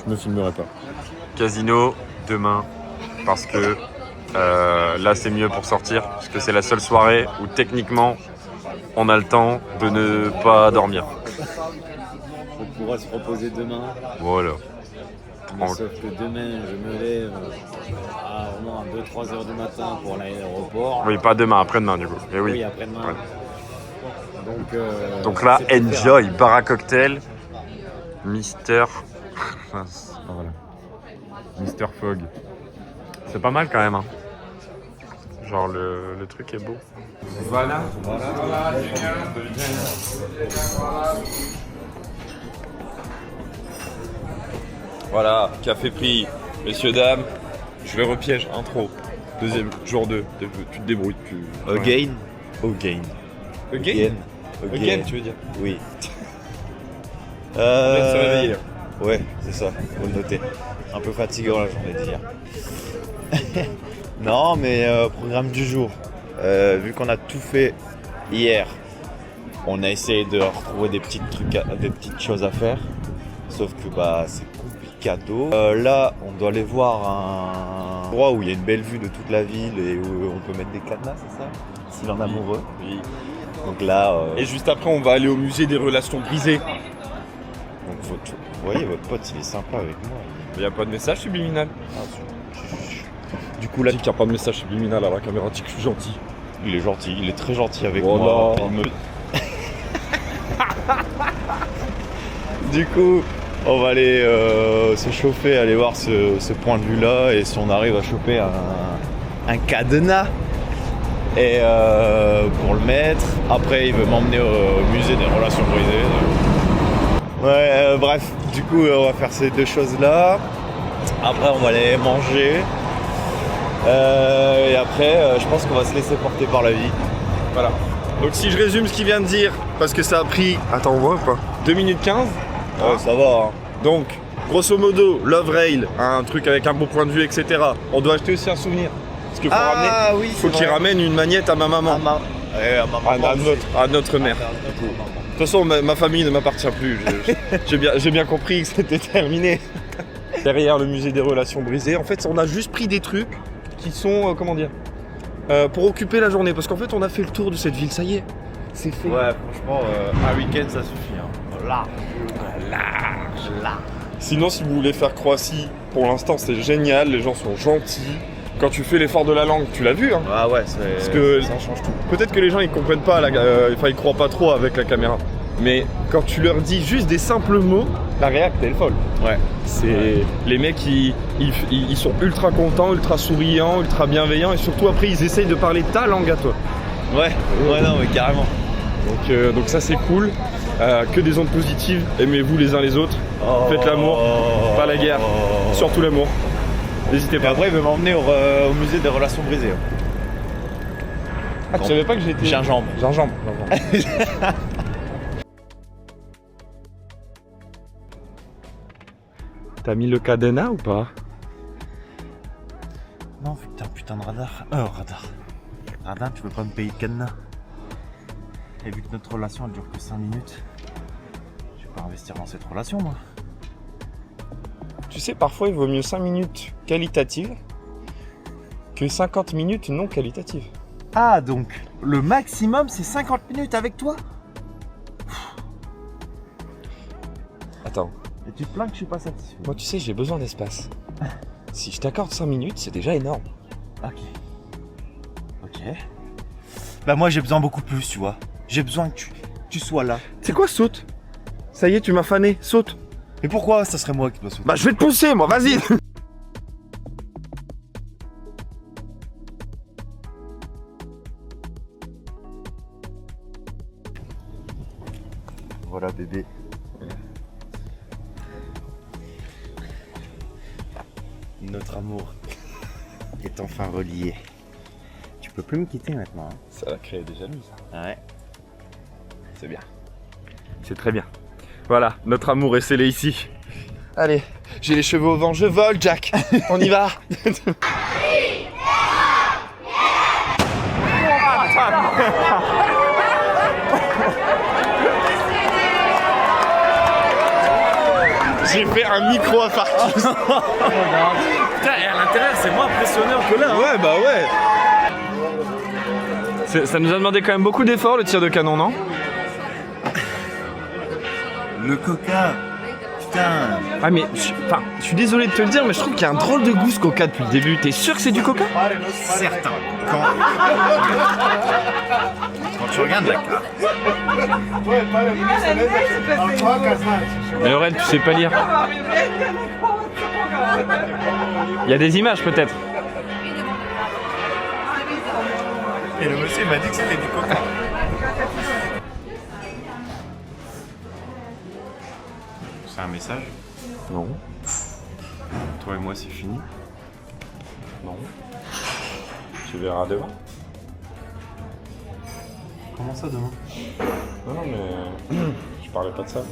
Je me filmerai pas. Casino, demain, parce que là, c'est mieux pour sortir, parce que c'est la seule soirée où techniquement, on a le temps de ne pas dormir. On pourra se reposer demain. Voilà. Mais sauf que demain, je me lève à au moins 2-3 heures du matin pour l'aéroport. Oui, pas demain, après-demain du coup. Mais oui. Oui, après-demain. Ouais. Donc là, enjoy, bar à cocktail, Mister... voilà. Mister Fogg. C'est pas mal quand même. Hein. Genre le truc est beau. Voilà. Voilà, café pris, messieurs, dames. Je vais repiège, intro. Deuxième, jour 2. Tu te débrouilles. Again. Again. Again. Again, tu veux dire? Oui. On vient de se réveiller. Ouais, c'est ça, faut le noter. Un peu fatigant la journée d'hier. Non, mais programme du jour. Vu qu'on a tout fait hier, on a essayé de retrouver des petites choses à faire. Sauf que bah c'est complicato. Là, on doit aller voir un endroit où il y a une belle vue de toute la ville et où on peut mettre des cadenas, c'est ça? S'il en est amoureux. Oui. Donc là. Et juste après, on va aller au musée des relations brisées. Donc vous voyez, votre pote, il est sympa avec moi. Il n'y a pas de message subliminal. Du coup, là, Dis qu'il n'y a pas de message subliminal à la caméra, dis que je suis gentil. il est gentil, il est très gentil avec Oh moi. non. Du coup, on va aller se chauffer, aller voir ce point de vue là et si on arrive à choper un cadenas et pour le mettre. Après, il veut m'emmener au musée des relations brisées. Ouais, bref, du coup, on va faire ces deux choses là. Après, on va aller manger. Et après, je pense qu'on va se laisser porter par la vie. Voilà. Donc si je résume ce qu'il vient de dire, parce que ça a pris, attends on voit ou pas, 2 minutes 15. Ouais, ça va. Hein. Donc, grosso modo, Love Rail, un truc avec un beau point de vue, etc. On doit acheter aussi un souvenir. Parce qu'il faut ramener, oui, faut qu'il ramène une magnette à ma maman. à ma maman. À notre mère. De toute façon, ma famille ne m'appartient plus. J'ai bien compris que c'était terminé. Derrière le musée des relations brisées, en fait, on a juste pris des trucs qui sont, comment dire, pour occuper la journée. Parce qu'en fait, on a fait le tour de cette ville, ça y est. C'est fait. Ouais, franchement, un week-end ça suffit. Hein. Large. Sinon, si vous voulez faire Croatie, pour l'instant, c'est génial. Les gens sont gentils. Quand tu fais l'effort de la langue, tu l'as vu, hein. Ah ouais, Parce que ça change tout. peut-être que les gens ils comprennent pas, ils croient pas trop avec la caméra. Mais quand tu leur dis juste des simples mots, la réact elle est folle. Ouais. C'est les mecs ils sont ultra contents, ultra souriants, ultra bienveillants et surtout après ils essayent de parler ta langue à toi. Ouais, non mais carrément. Donc ça c'est cool. Que des ondes positives. Aimez-vous les uns les autres. Faites l'amour, pas la guerre. Surtout l'amour. N'hésitez Et pas. après il veut m'emmener au musée des relations brisées. Ah, tu savais pas que j'étais. Gingembre. Gingembre. T'as mis le cadenas ou pas? Non, vu que t'as un putain de radar. Radar. Radar, tu peux pas me payer le cadenas. Et vu que notre relation elle dure que 5 minutes, je vais pas investir dans cette relation moi. Tu sais, parfois il vaut mieux 5 minutes qualitatives que 50 minutes non qualitatives. Ah donc, le maximum c'est 50 minutes avec toi? Attends, Et tu te plains que je suis pas satisfait. moi tu sais, j'ai besoin d'espace. Si je t'accorde 5 minutes, c'est déjà énorme. Ok. Bah moi j'ai besoin beaucoup plus, tu vois. J'ai besoin que tu sois là. C'est quoi, saute? Ça y est, tu m'as fané, saute. Et pourquoi ça serait moi qui dois sauter? Bah je vais te pousser, moi, vas-y. Voilà bébé. Notre amour est enfin relié. Tu peux plus me quitter maintenant. Hein. Ça va créer des jaloux, ça. Ouais. C'est bien. C'est très bien. Voilà, notre amour est scellé ici. Allez, j'ai les cheveux au vent, je vole, Jack. On y va. J'ai fait un micro-infarctus. Putain, et à l'intérieur, c'est moins impressionnant que là. Ouais, bah ouais. Ça nous a demandé quand même beaucoup d'efforts le tir de canon, non? Le coca. Putain. Ah mais, je suis désolé de te le dire, mais je trouve qu'il y a un drôle de goût ce coca depuis le début. T'es sûr que c'est du coca? Certain. Quand tu regardes la carte. Mais Aurel, tu sais pas lire. Il y a des images peut-être. Et le monsieur m'a dit que c'était du coca. C'est un message? Non. Toi et moi c'est fini? Non. Tu verras demain. Comment ça demain? Non, mais je parlais pas de ça.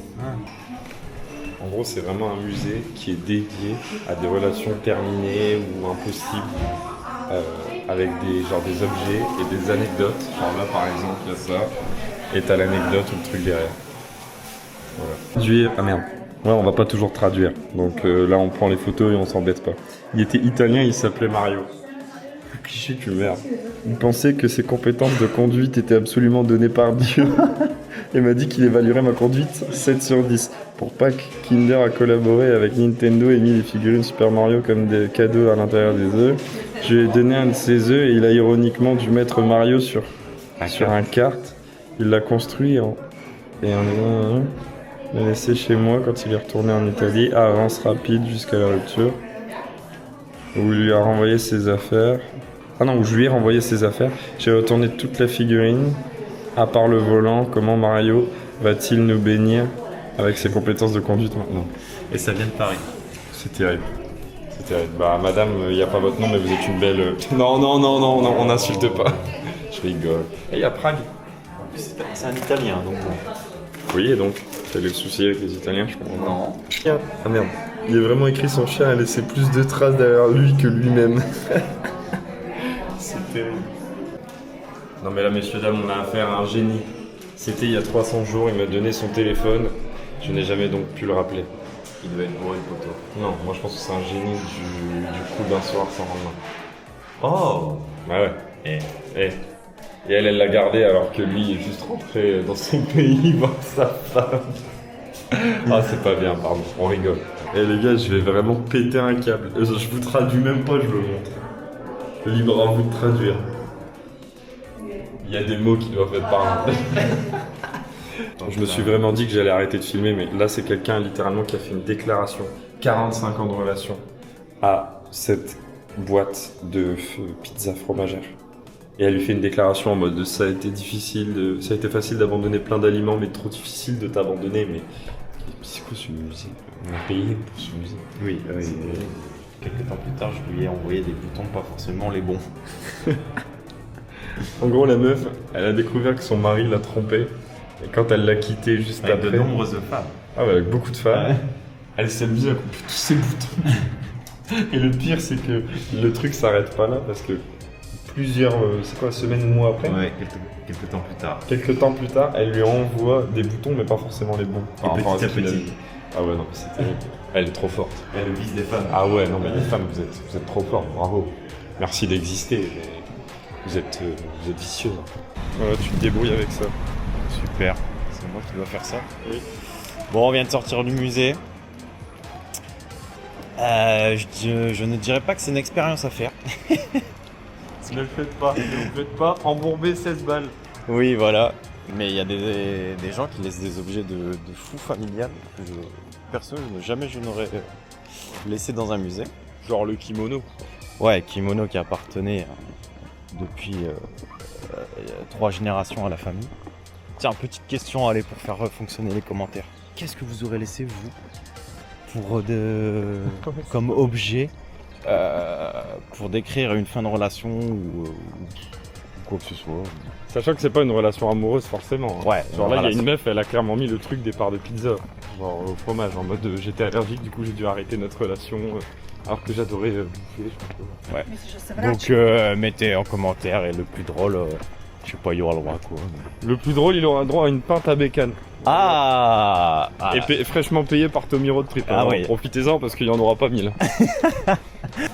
En gros, c'est vraiment un musée qui est dédié à des relations terminées ou impossibles, avec des objets et des anecdotes. Genre là, par exemple, il y a ça, et t'as l'anecdote ou le truc derrière. Voilà. Traduire. Ah merde. Ouais, on va pas toujours traduire. Donc là, on prend les photos et on s'embête pas. Il était italien, il s'appelait Mario. Cliché, tu merde. Il pensait que ses compétences de conduite étaient absolument données par Dieu. Et m'a dit qu'il évaluerait ma conduite 7 sur 10. Pour Pâques, Kinder a collaboré avec Nintendo et mis les figurines Super Mario comme des cadeaux à l'intérieur des œufs. Je lui ai donné un de ses œufs et il a ironiquement dû mettre Mario sur un kart. Il l'a construit Il l'a laissé chez moi quand il est retourné en Italie. Avance rapide jusqu'à la rupture. Où il lui a renvoyé ses affaires. Ah non, où je lui ai renvoyé ses affaires. J'ai retourné toute la figurine. À part le volant, comment Mario va-t-il nous bénir avec ses compétences de conduite maintenant? Et ça vient de Paris. C'est terrible. C'est terrible. Bah madame, il n'y a pas votre nom mais vous êtes une belle... Non, non, non, non, non, on n'insulte pas. Je rigole. Et il y a Prague. C'est un Italien, donc... Oui, et donc, quel est le souci avec les Italiens, je comprends. Non. Chien. Ah merde. Il est vraiment écrit son chien a laissé plus de traces derrière lui que lui-même. C'est terrible. Non mais là, messieurs, dames, on a affaire à un génie. C'était il y a 300 jours, il m'a donné son téléphone. Je n'ai jamais donc pu le rappeler. Il devait être bourré de poteau. Non, moi je pense que c'est un génie du coup d'un soir sans lendemain. Oh. Bah ouais. Et elle l'a gardé alors que lui est juste rentré dans son pays voir sa femme. Ah, c'est pas bien, pardon, on rigole. Eh les gars, je vais vraiment péter un câble. Je vous traduis même pas, je le montre. Libre à vous de traduire. Il y a des mots qui doivent être parlés. Je me suis vraiment dit que j'allais arrêter de filmer, mais là c'est quelqu'un littéralement qui a fait une déclaration. 45 ans de relation à cette boîte de pizza fromagère. Et elle lui fait une déclaration en mode ça a été difficile, ça a été facile d'abandonner plein d'aliments, mais trop difficile de t'abandonner. Mais c'est quoi ce musée? On a payé pour ce musée. Oui, quelques temps plus tard, je lui ai envoyé des boutons, pas forcément les bons. En gros, la meuf, elle a découvert que son mari l'a trompée. Et quand elle l'a quitté juste Avec après. de nombreuses femmes. Ah ouais, avec beaucoup de femmes. Ouais. Elle s'est amusée à couper tous ses boutons. Et le pire, c'est que le truc s'arrête pas là parce que plusieurs, c'est quoi, semaines ou mois après, Ouais, quelques temps plus tard. quelques temps plus tard, elle lui envoie des boutons, mais pas forcément les bons. Et petit rapport à ce qu'il a petit. vu. Ah ouais, non, mais c'est terrible. Elle est trop forte. Elle vise des femmes. Ah ouais, non, mais les femmes, vous êtes trop fortes, bravo. Merci d'exister, mais vous êtes vicieuses. Voilà, tu te débrouilles avec ça. Super, c'est moi qui dois faire ça. Oui. Bon, on vient de sortir du musée. Je ne dirais pas que c'est une expérience à faire. Ne le faites pas, ne le faites pas, embourber 16 balles. Oui, voilà. Mais il y a des gens qui laissent des objets de fou familial que perso, jamais je n'aurais laissé dans un musée. Genre le kimono. Ouais, kimono qui appartenait depuis 3 générations à la famille. Tiens, petite question, allez, pour faire fonctionner les commentaires. Qu'est-ce que vous aurez laissé, vous, comme objet pour décrire une fin de relation ou quoi que ce soit? Sachant que c'est pas une relation amoureuse forcément. Hein. Ouais, Genre là, il y a relation. une meuf, elle a clairement mis le truc des parts de pizza. Genre au fromage, en mode j'étais allergique, du coup j'ai dû arrêter notre relation. Alors que j'adorais bouffer. Donc mettez en commentaire et le plus drôle, je sais pas, il y aura le droit à quoi. mais- Le plus drôle, il aura droit à une pinte à bécane. Ah, Et fraîchement payé par Tommy Road Trip. Ah Alors, oui. profitez-en parce qu'il n'y en aura pas 1000.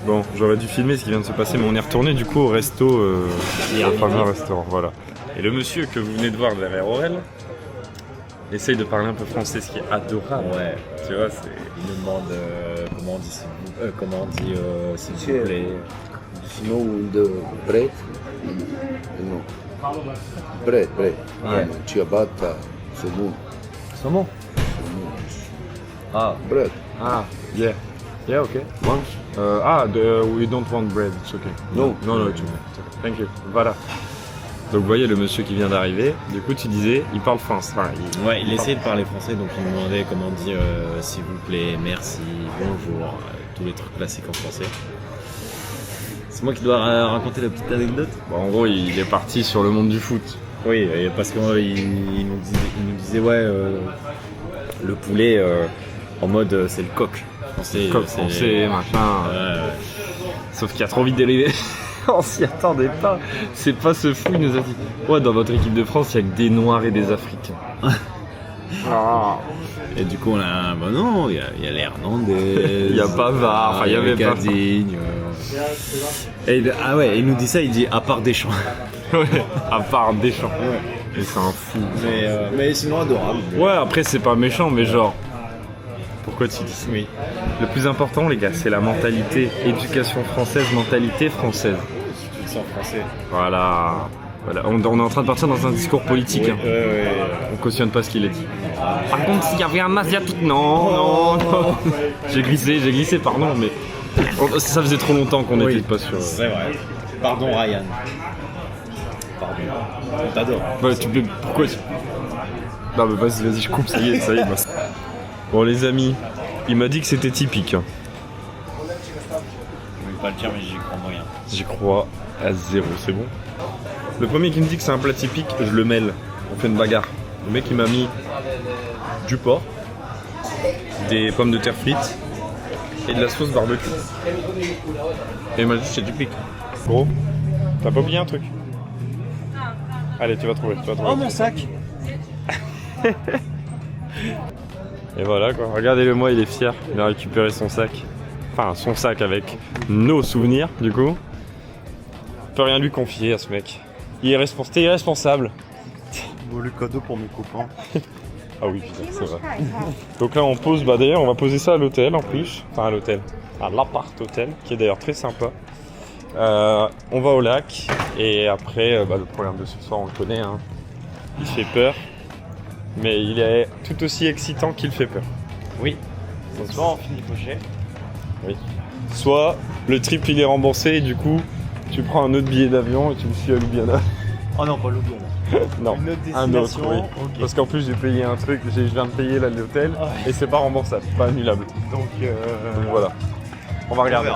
Bon, j'aurais dû filmer ce qui vient de se passer, mais on est retourné du coup au resto, au fameux restaurant, voilà. Et le monsieur que vous venez de voir derrière Aurel essaye de parler un peu français, ce qui est adorable. Ouais, Tu vois, c'est... il nous demande comment on dit s'il vous plaît. Snow de bread? No. Bread. Yeah. Ciabatta, saumon. Saumon. Ah, Bread. Ah, yeah. Yeah, okay. We don't want bread, it's okay. No. No, it's okay. Thank you. Voilà. Donc vous voyez le monsieur qui vient d'arriver, du coup tu disais, il parle français. Enfin, ouais, il essayait de parler français, donc il me demandait comment dire s'il vous plaît, merci, bonjour, tous les trucs classiques en français. C'est moi qui dois raconter la petite anecdote. Bon, en gros, il est parti sur le monde du foot. Oui, et parce qu'il nous disait ouais, le poulet en mode c'est le coq français. Comme c'est- français, machin. Ouais. Sauf qu'il y a trop vite dérivé. On s'y attendait pas. C'est pas ce fou, il nous a dit. Ouais, dans votre équipe de France, il y a que des Noirs et des Africains. Ah. Et du coup on a bah non, il y a les Hernandez. Il y a Pavard, enfin, il y avait pas- Cadigne. Ah ouais, il nous dit ça, il dit à part Deschamps. Ouais, à part Deschamps. Et c'est un fou. Mais sinon adorable. Ouais, après, c'est pas méchant, mais genre. Pourquoi tu dis ça? Oui. Le plus important, les gars, c'est la mentalité. Éducation française, mentalité française. Tu le sens français. Voilà. Voilà, on est en train de partir dans un discours politique. Hein. On cautionne pas ce qu'il a dit. Par contre, s'il y avait un asiatique, non. J'ai glissé, pardon, mais ça faisait trop longtemps qu'on n'était pas sur. C'est vrai. Pardon Ryan. Pardon. On t'adore. Ouais, pourquoi Non mais vas-y, je coupe, ça y est. Bon les amis, il m'a dit que c'était typique. Hein. Je vais pas le dire mais j'y crois moyen. J'y crois à 0, c'est bon. Le premier qui me dit que c'est un plat typique, je le mêle. On fait une bagarre. Le mec il m'a mis du porc, des pommes de terre frites et de la sauce barbecue. Et il m'a dit que c'est typique. Gros, t'as pas oublié un truc? Allez, tu vas trouver. Oh mon sac. Et voilà quoi, regardez-le moi, il est fier, il a récupéré son sac. Enfin son sac avec nos souvenirs du coup. On peut rien lui confier à ce mec. T'es irresponsable. Bon, le cadeau pour mes copains. Ah oui putain, c'est vrai. Donc là on pose, d'ailleurs on va poser ça à l'hôtel en plus. Enfin à l'hôtel, à l'appart hôtel, qui est d'ailleurs très sympa. On va au lac et après le programme de ce soir on le connaît hein. Il fait peur mais il est tout aussi excitant qu'il fait peur. Oui. Ce soir on finit Pochet. Oui. Soit le trip il est remboursé et du coup tu prends un autre billet d'avion et tu me suis à Ljubljana. Oh non, pas l'autre. Non, Une autre un autre, destination. oui. Okay. Parce qu'en plus j'ai payé un truc, je viens de payer là l'hôtel et c'est pas remboursable, pas annulable. Donc voilà, on va regarder.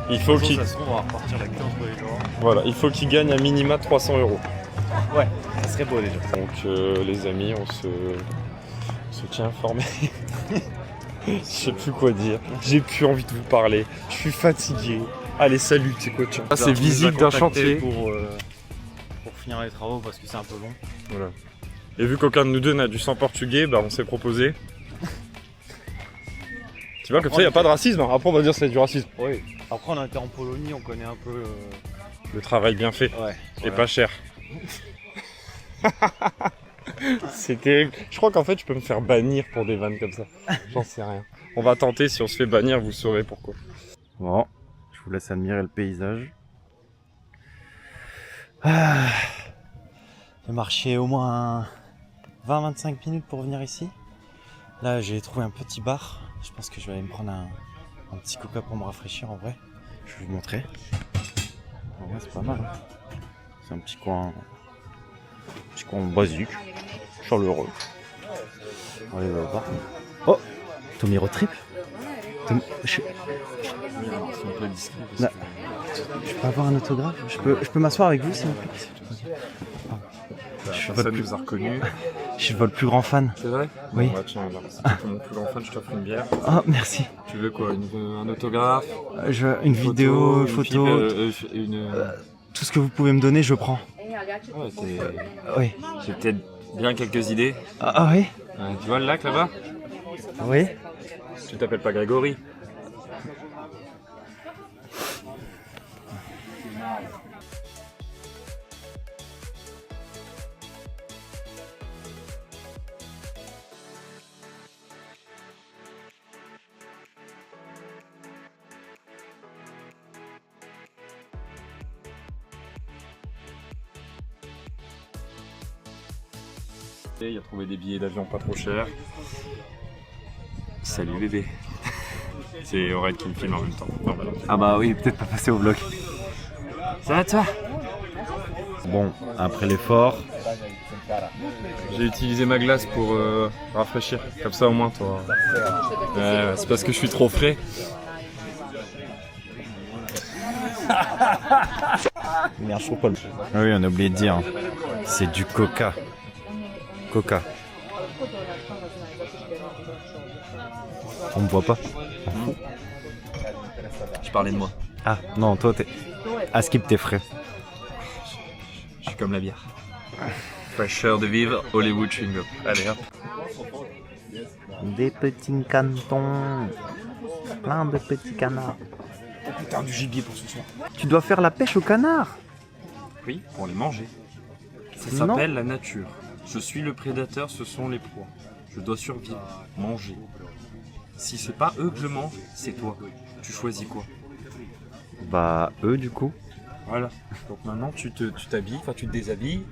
Il faut qu'il, on va repartir la 15 pour les jours. voilà, il faut qu'il gagne à minima 300 €. Ouais, ça serait beau déjà. Donc les amis, on se tient informés. Je sais plus quoi dire, j'ai plus envie de vous parler, je suis fatigué. Allez salut, c'est quoi tu... Ah, c'est visite d'un chantier. Pour finir les travaux parce que c'est un peu long. Voilà. Et vu qu'aucun de nous deux n'a du sang portugais, on s'est proposé. Tu vois, comme ça, il n'y a pas de racisme. Hein. Après, on va dire que c'est du racisme. Oui. Après, on a été en Pologne, on connaît un peu le travail bien fait. Ouais. Et pas cher. C'est terrible. Je crois qu'en fait, je peux me faire bannir pour des vannes comme ça. J'en sais rien. On va tenter. Si on se fait bannir, vous saurez pourquoi. Bon, je vous laisse admirer le paysage. Ah, j'ai marché au moins 20-25 minutes pour venir ici. Là, j'ai trouvé un petit bar. Je pense que je vais aller me prendre un petit coca pour me rafraîchir en vrai. Je vais vous montrer. En vrai, c'est pas mal. Hein. C'est un petit coin basique, chaleureux. On va aller au bar. Oh, Tommy Road Trip. Je peux avoir un autographe? Je peux m'asseoir avec vous s'il vous plaît? Personne nous a reconnus. Je suis votre plus grand fan. C'est vrai? Oui. Bon, tiens, alors, si t'es mon plus grand fan, je t'offre une bière. Oh, merci. Tu veux quoi? Un autographe? Une vidéo, une photo, une... tout ce que vous pouvez me donner, je prends. Ouais, Oui. j'ai peut-être bien quelques idées. Ah oui? Tu vois le lac là-bas? Oui. Tu t'appelles pas Grégory? Il a trouvé des billets d'avion pas trop chers. Salut bébé. C'est Aurel qui me filme en même temps. Non, voilà. Ah bah oui, peut-être pas passer au vlog. Ça va toi? Bon, après l'effort. J'ai utilisé ma glace pour rafraîchir. Comme ça au moins toi. C'est parce que je suis trop frais. Merde, je trouve pas le... Ah oui, on a oublié de dire. C'est du coca. Coca. On me voit pas. Je parlais de moi. Ah non, toi t'es... À skip t'es frais. Je suis comme la bière. Fraîcheur de vivre, Hollywood chewing gum. Allez hop. Des petits canetons. Plein de petits canards. Oh putain, du gibier pour ce soir. Tu dois faire la pêche au canard. Oui, pour les manger. Ça Non. s'appelle la nature. Je suis le prédateur, ce sont les proies. Je dois survivre, manger. Si c'est pas eux que je mange, c'est toi. Tu choisis quoi? Bah eux du coup. Voilà. Donc maintenant tu t'habilles, enfin tu te déshabilles.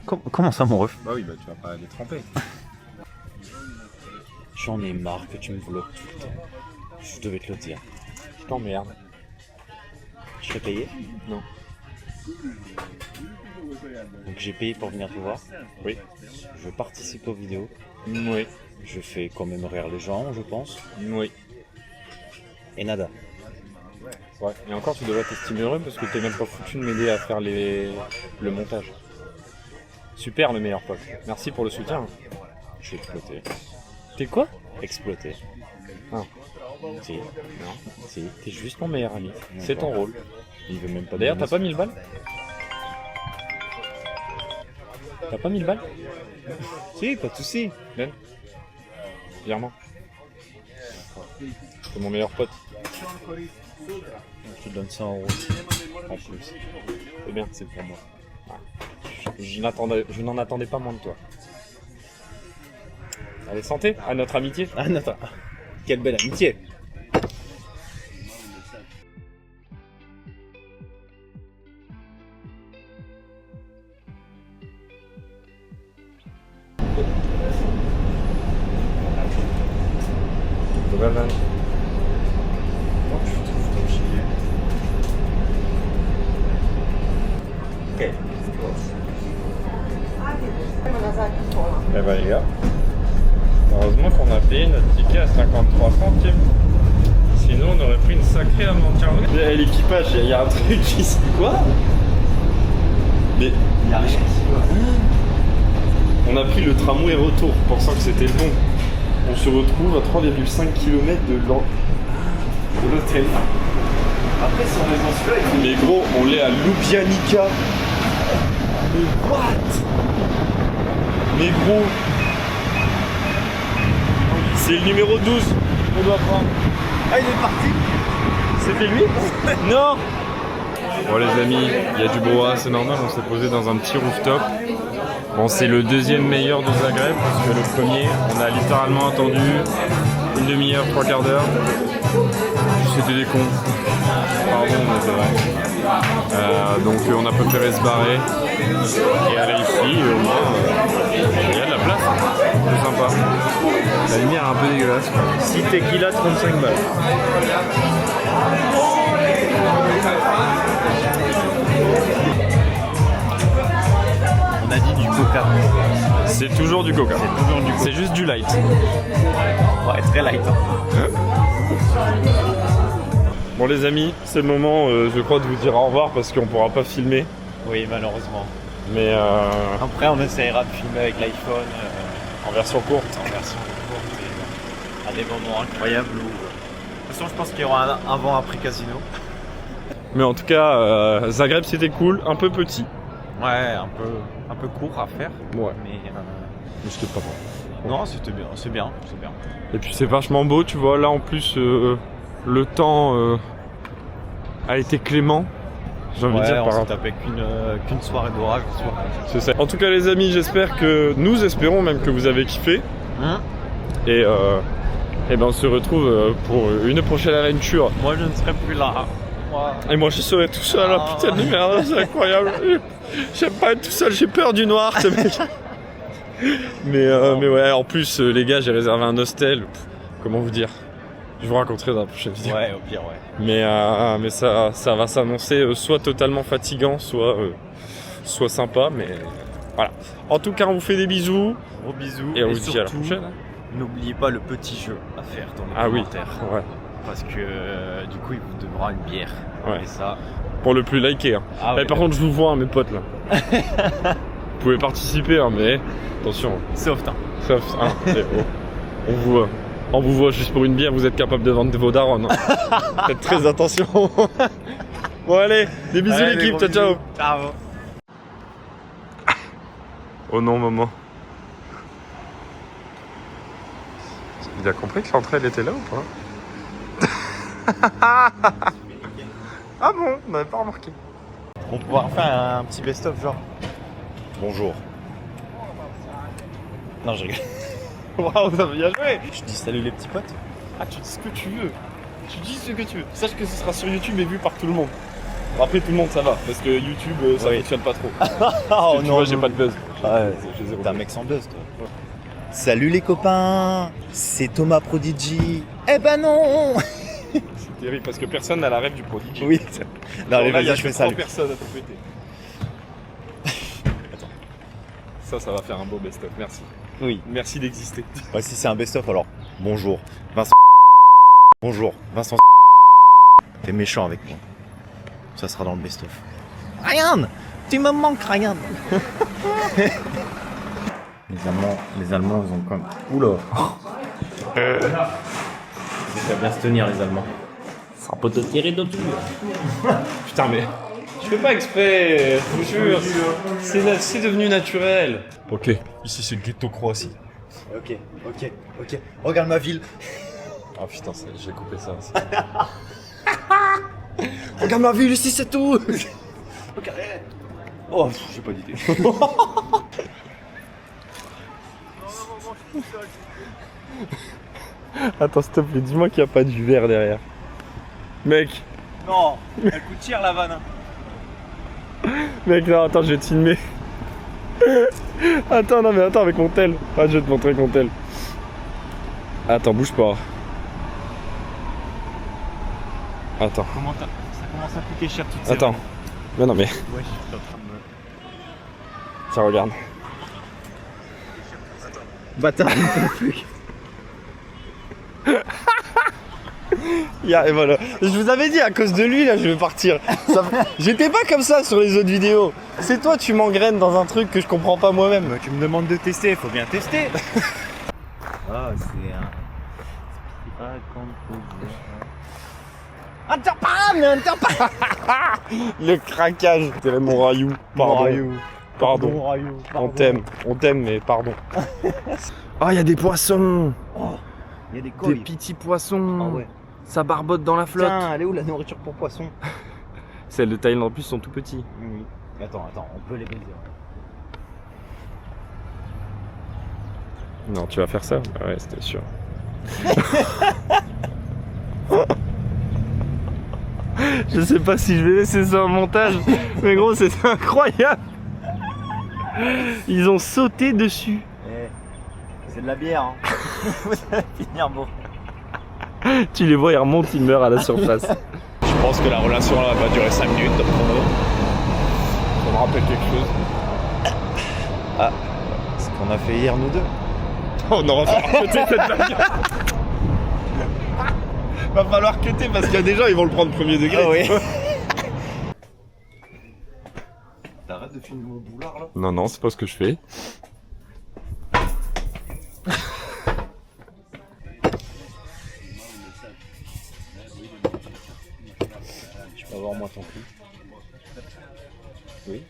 Comment ça, mon ref? Bah oui, bah tu vas pas aller tremper. J'en ai marre que tu me bloques tout le temps. Je devais te le dire. Je t'emmerde. Je t'ai payé? Non. Donc j'ai payé pour venir te voir. Oui. Je participe aux vidéos. Oui. Je fais quand même rire les gens, je pense. Oui. Et nada. Ouais. Et encore tu devrais t'estimer heureux parce que t'es même pas foutu de m'aider à faire le montage. Super le meilleur pote. Merci pour le soutien. Je suis exploité. T'es quoi? Exploité. Ah. Si. Non. Si. T'es juste mon meilleur ami. C'est ton D'accord. rôle. Il veut même pas. D'ailleurs, me t'as pas 1000 balles? T'as pas 1000 balles? Si, pas de soucis. Ben? Virement. C'est mon meilleur pote. Je te donne 100 euros. En plus. C'est bien, c'est pour moi. Je n'en attendais pas moins de toi. Allez, santé à notre amitié. Ah, attends. Quelle belle amitié. Eh ben les gars, heureusement qu'on a payé notre ticket à 53 centimes. Sinon on aurait pris une sacrée aventure. L'équipage, il y a un truc ici. Quoi? Mais il y a rien ici. On a pris le tramway retour pensant que c'était le bon. On se retrouve à 3,5 km de l'hôtel. Après, si on est dans celui-là, Mais gros, on l'est à Ljubljanica. Mais what? Mais gros, c'est le numéro 12 qu'on doit prendre. Ah, il est parti. C'était lui? Non. Bon les amis, il y a du brouhaha, c'est normal, on s'est posé dans un petit rooftop. Bon, c'est le deuxième meilleur de Zagreb, parce que le premier, on a littéralement attendu une demi-heure, 3 quarts d'heure. C'était des cons. Pardon, mais c'est vrai. Donc on a préféré se barrer et aller ici, au moins il y a de la place, c'est sympa. La lumière est un peu dégueulasse. 6 tequila, 35 balles. On a dit du coca. C'est toujours du coca. C'est toujours du coca. C'est juste du light. Ouais, très light. Bon les amis, c'est le moment je crois de vous dire au revoir parce qu'on pourra pas filmer. Oui, malheureusement. Mais Après, on essaiera de filmer avec l'iPhone en version courte. en version courte et à des moments incroyables où... De toute façon, je pense qu'il y aura un avant-après casino. Mais en tout cas, Zagreb c'était cool, un peu petit. Ouais, un peu court à faire. Ouais. Mais c'était pas mal. non, c'était bien, c'est bien. Et puis c'est vachement beau, tu vois, là en plus le temps a été clément. J'ai envie de dire on par s'est tapé qu'une soirée d'orage ce soir. C'est ça. En tout cas les amis, j'espère que nous espérons même que vous avez kiffé. Et ben on se retrouve pour une prochaine aventure. Moi, je ne serai plus là. Et moi je serai tout seul, la putain de merde, c'est incroyable. J'aime pas être tout seul, j'ai peur du noir, ce mec. Mais ouais, en plus les gars, j'ai réservé un hostel. Comment vous dire? Je vous raconterai dans la prochaine vidéo. Ouais, au pire, ouais. Mais ça va s'annoncer soit totalement fatigant, soit sympa, mais voilà. En tout cas, on vous fait des bisous. Gros bisous. Et on vous dit à la surtout, prochaine. n'oubliez pas le petit jeu à faire dans les Ah oui, commentaires. ouais. Parce que du coup, il vous devra une bière. Ouais. Et ça... Pour le plus liké. Hein. Ah, ouais, par contre, je vous vois, hein, mes potes là. Vous pouvez participer, hein, mais attention. Soft, hein. Sauf, hein, on vous voit juste pour une bière, vous êtes capable de vendre vos darons. Hein. Faites très attention. Bon allez, des bisous Allez, l'équipe, gros ciao ciao. bisous. Ciao. Oh non maman. Il a compris que l'entrée elle était là ou pas? Ah bon, on n'avait pas remarqué. On pourra faire un petit best-of genre. Bonjour. Non, je rigole. Waouh, ça va bien joué. Je dis salut les petits potes. Ah, tu dis ce que tu veux. Tu dis ce que tu veux. Sache que ce sera sur YouTube et vu par tout le monde. Bon, après tout le monde ça va, parce que YouTube ça Oui. fonctionne pas trop. Oh Tu vois, j'ai pas de buzz. Ouais, J'ai zéro t'es un buzz. mec sans buzz, toi. Salut les copains, c'est Thomas Prodigy. Eh ben non. C'est terrible parce que personne n'a la rêve du Prodigy. Oui. Non, allez, Là, il y a vas-y, je que fais ça. 3 personnes à tout péter. Attends. Ça va faire un beau best-of, merci. Oui. Merci d'exister. Ouais, si c'est un best-of, alors bonjour, Vincent. Bonjour, Vincent. T'es méchant avec moi. Ça sera dans le best-of. Ryan, tu me manques, Ryan. les Allemands, ils ont comme. Oula. Ça va bien se tenir, les Allemands. Ça peut te tirer de tout. Putain, mais je fais pas exprès, je vous jure. C'est devenu naturel. Ok, ici c'est le ghetto Croatie. Ok. Regarde ma ville. Ah putain, j'ai coupé ça aussi. Regarde ma ville, ici c'est tout. Oh, j'ai pas d'idée. Attends, s'il te plaît, dis-moi qu'il n'y a pas du verre derrière. Mec, Non, elle coûte cher la vanne. mec, non, attends, je vais te filmer. Attends, non, mais attends, avec mon tel. Ah, je vais te montrer avec mon tel. Attends, bouge pas. Attends, Ça commence à coûter cher toutes ces attends. Mais non, mais. Ouais, je suis en train de me. Tiens, regarde. Bâtard. Et voilà. Je vous avais dit, à cause de lui, là, je vais partir. J'étais pas comme ça sur les autres vidéos. C'est toi, tu m'engraines dans un truc que je comprends pas moi-même. Tu me demandes de tester, faut bien tester. Ah, c'est un. Le craquage. C'était mon raillou. Pardon. On t'aime, mais pardon. Ah, il y a des poissons. Il y a des Des colis. petits poissons. Ah ouais. Ça barbote dans la flotte. Tiens, elle est où la nourriture pour poissons? Celles de Thaïlande en plus sont tout petits. Oui. Attends, on peut les baiser. Non, tu vas faire ça? Ah ouais, c'était sûr. Je sais pas si je vais laisser ça en montage, mais gros, c'est incroyable. Ils ont sauté dessus. C'est de la bière, hein. Vous allez finir beau. Tu les vois, ils remontent, ils meurent à la surface. Je pense que la relation là va durer 5 minutes. Ça me rappelle quelque chose. Ah, ce qu'on a fait hier, nous deux. On aura falloir cuter cette blague. Va falloir cuter parce qu'il y a des gens, ils vont le prendre premier degré. Ah oui. T'arrêtes de filmer mon boulard là? Non, non, c'est pas ce que je fais. Je peux avoir moi ton cul? Oui.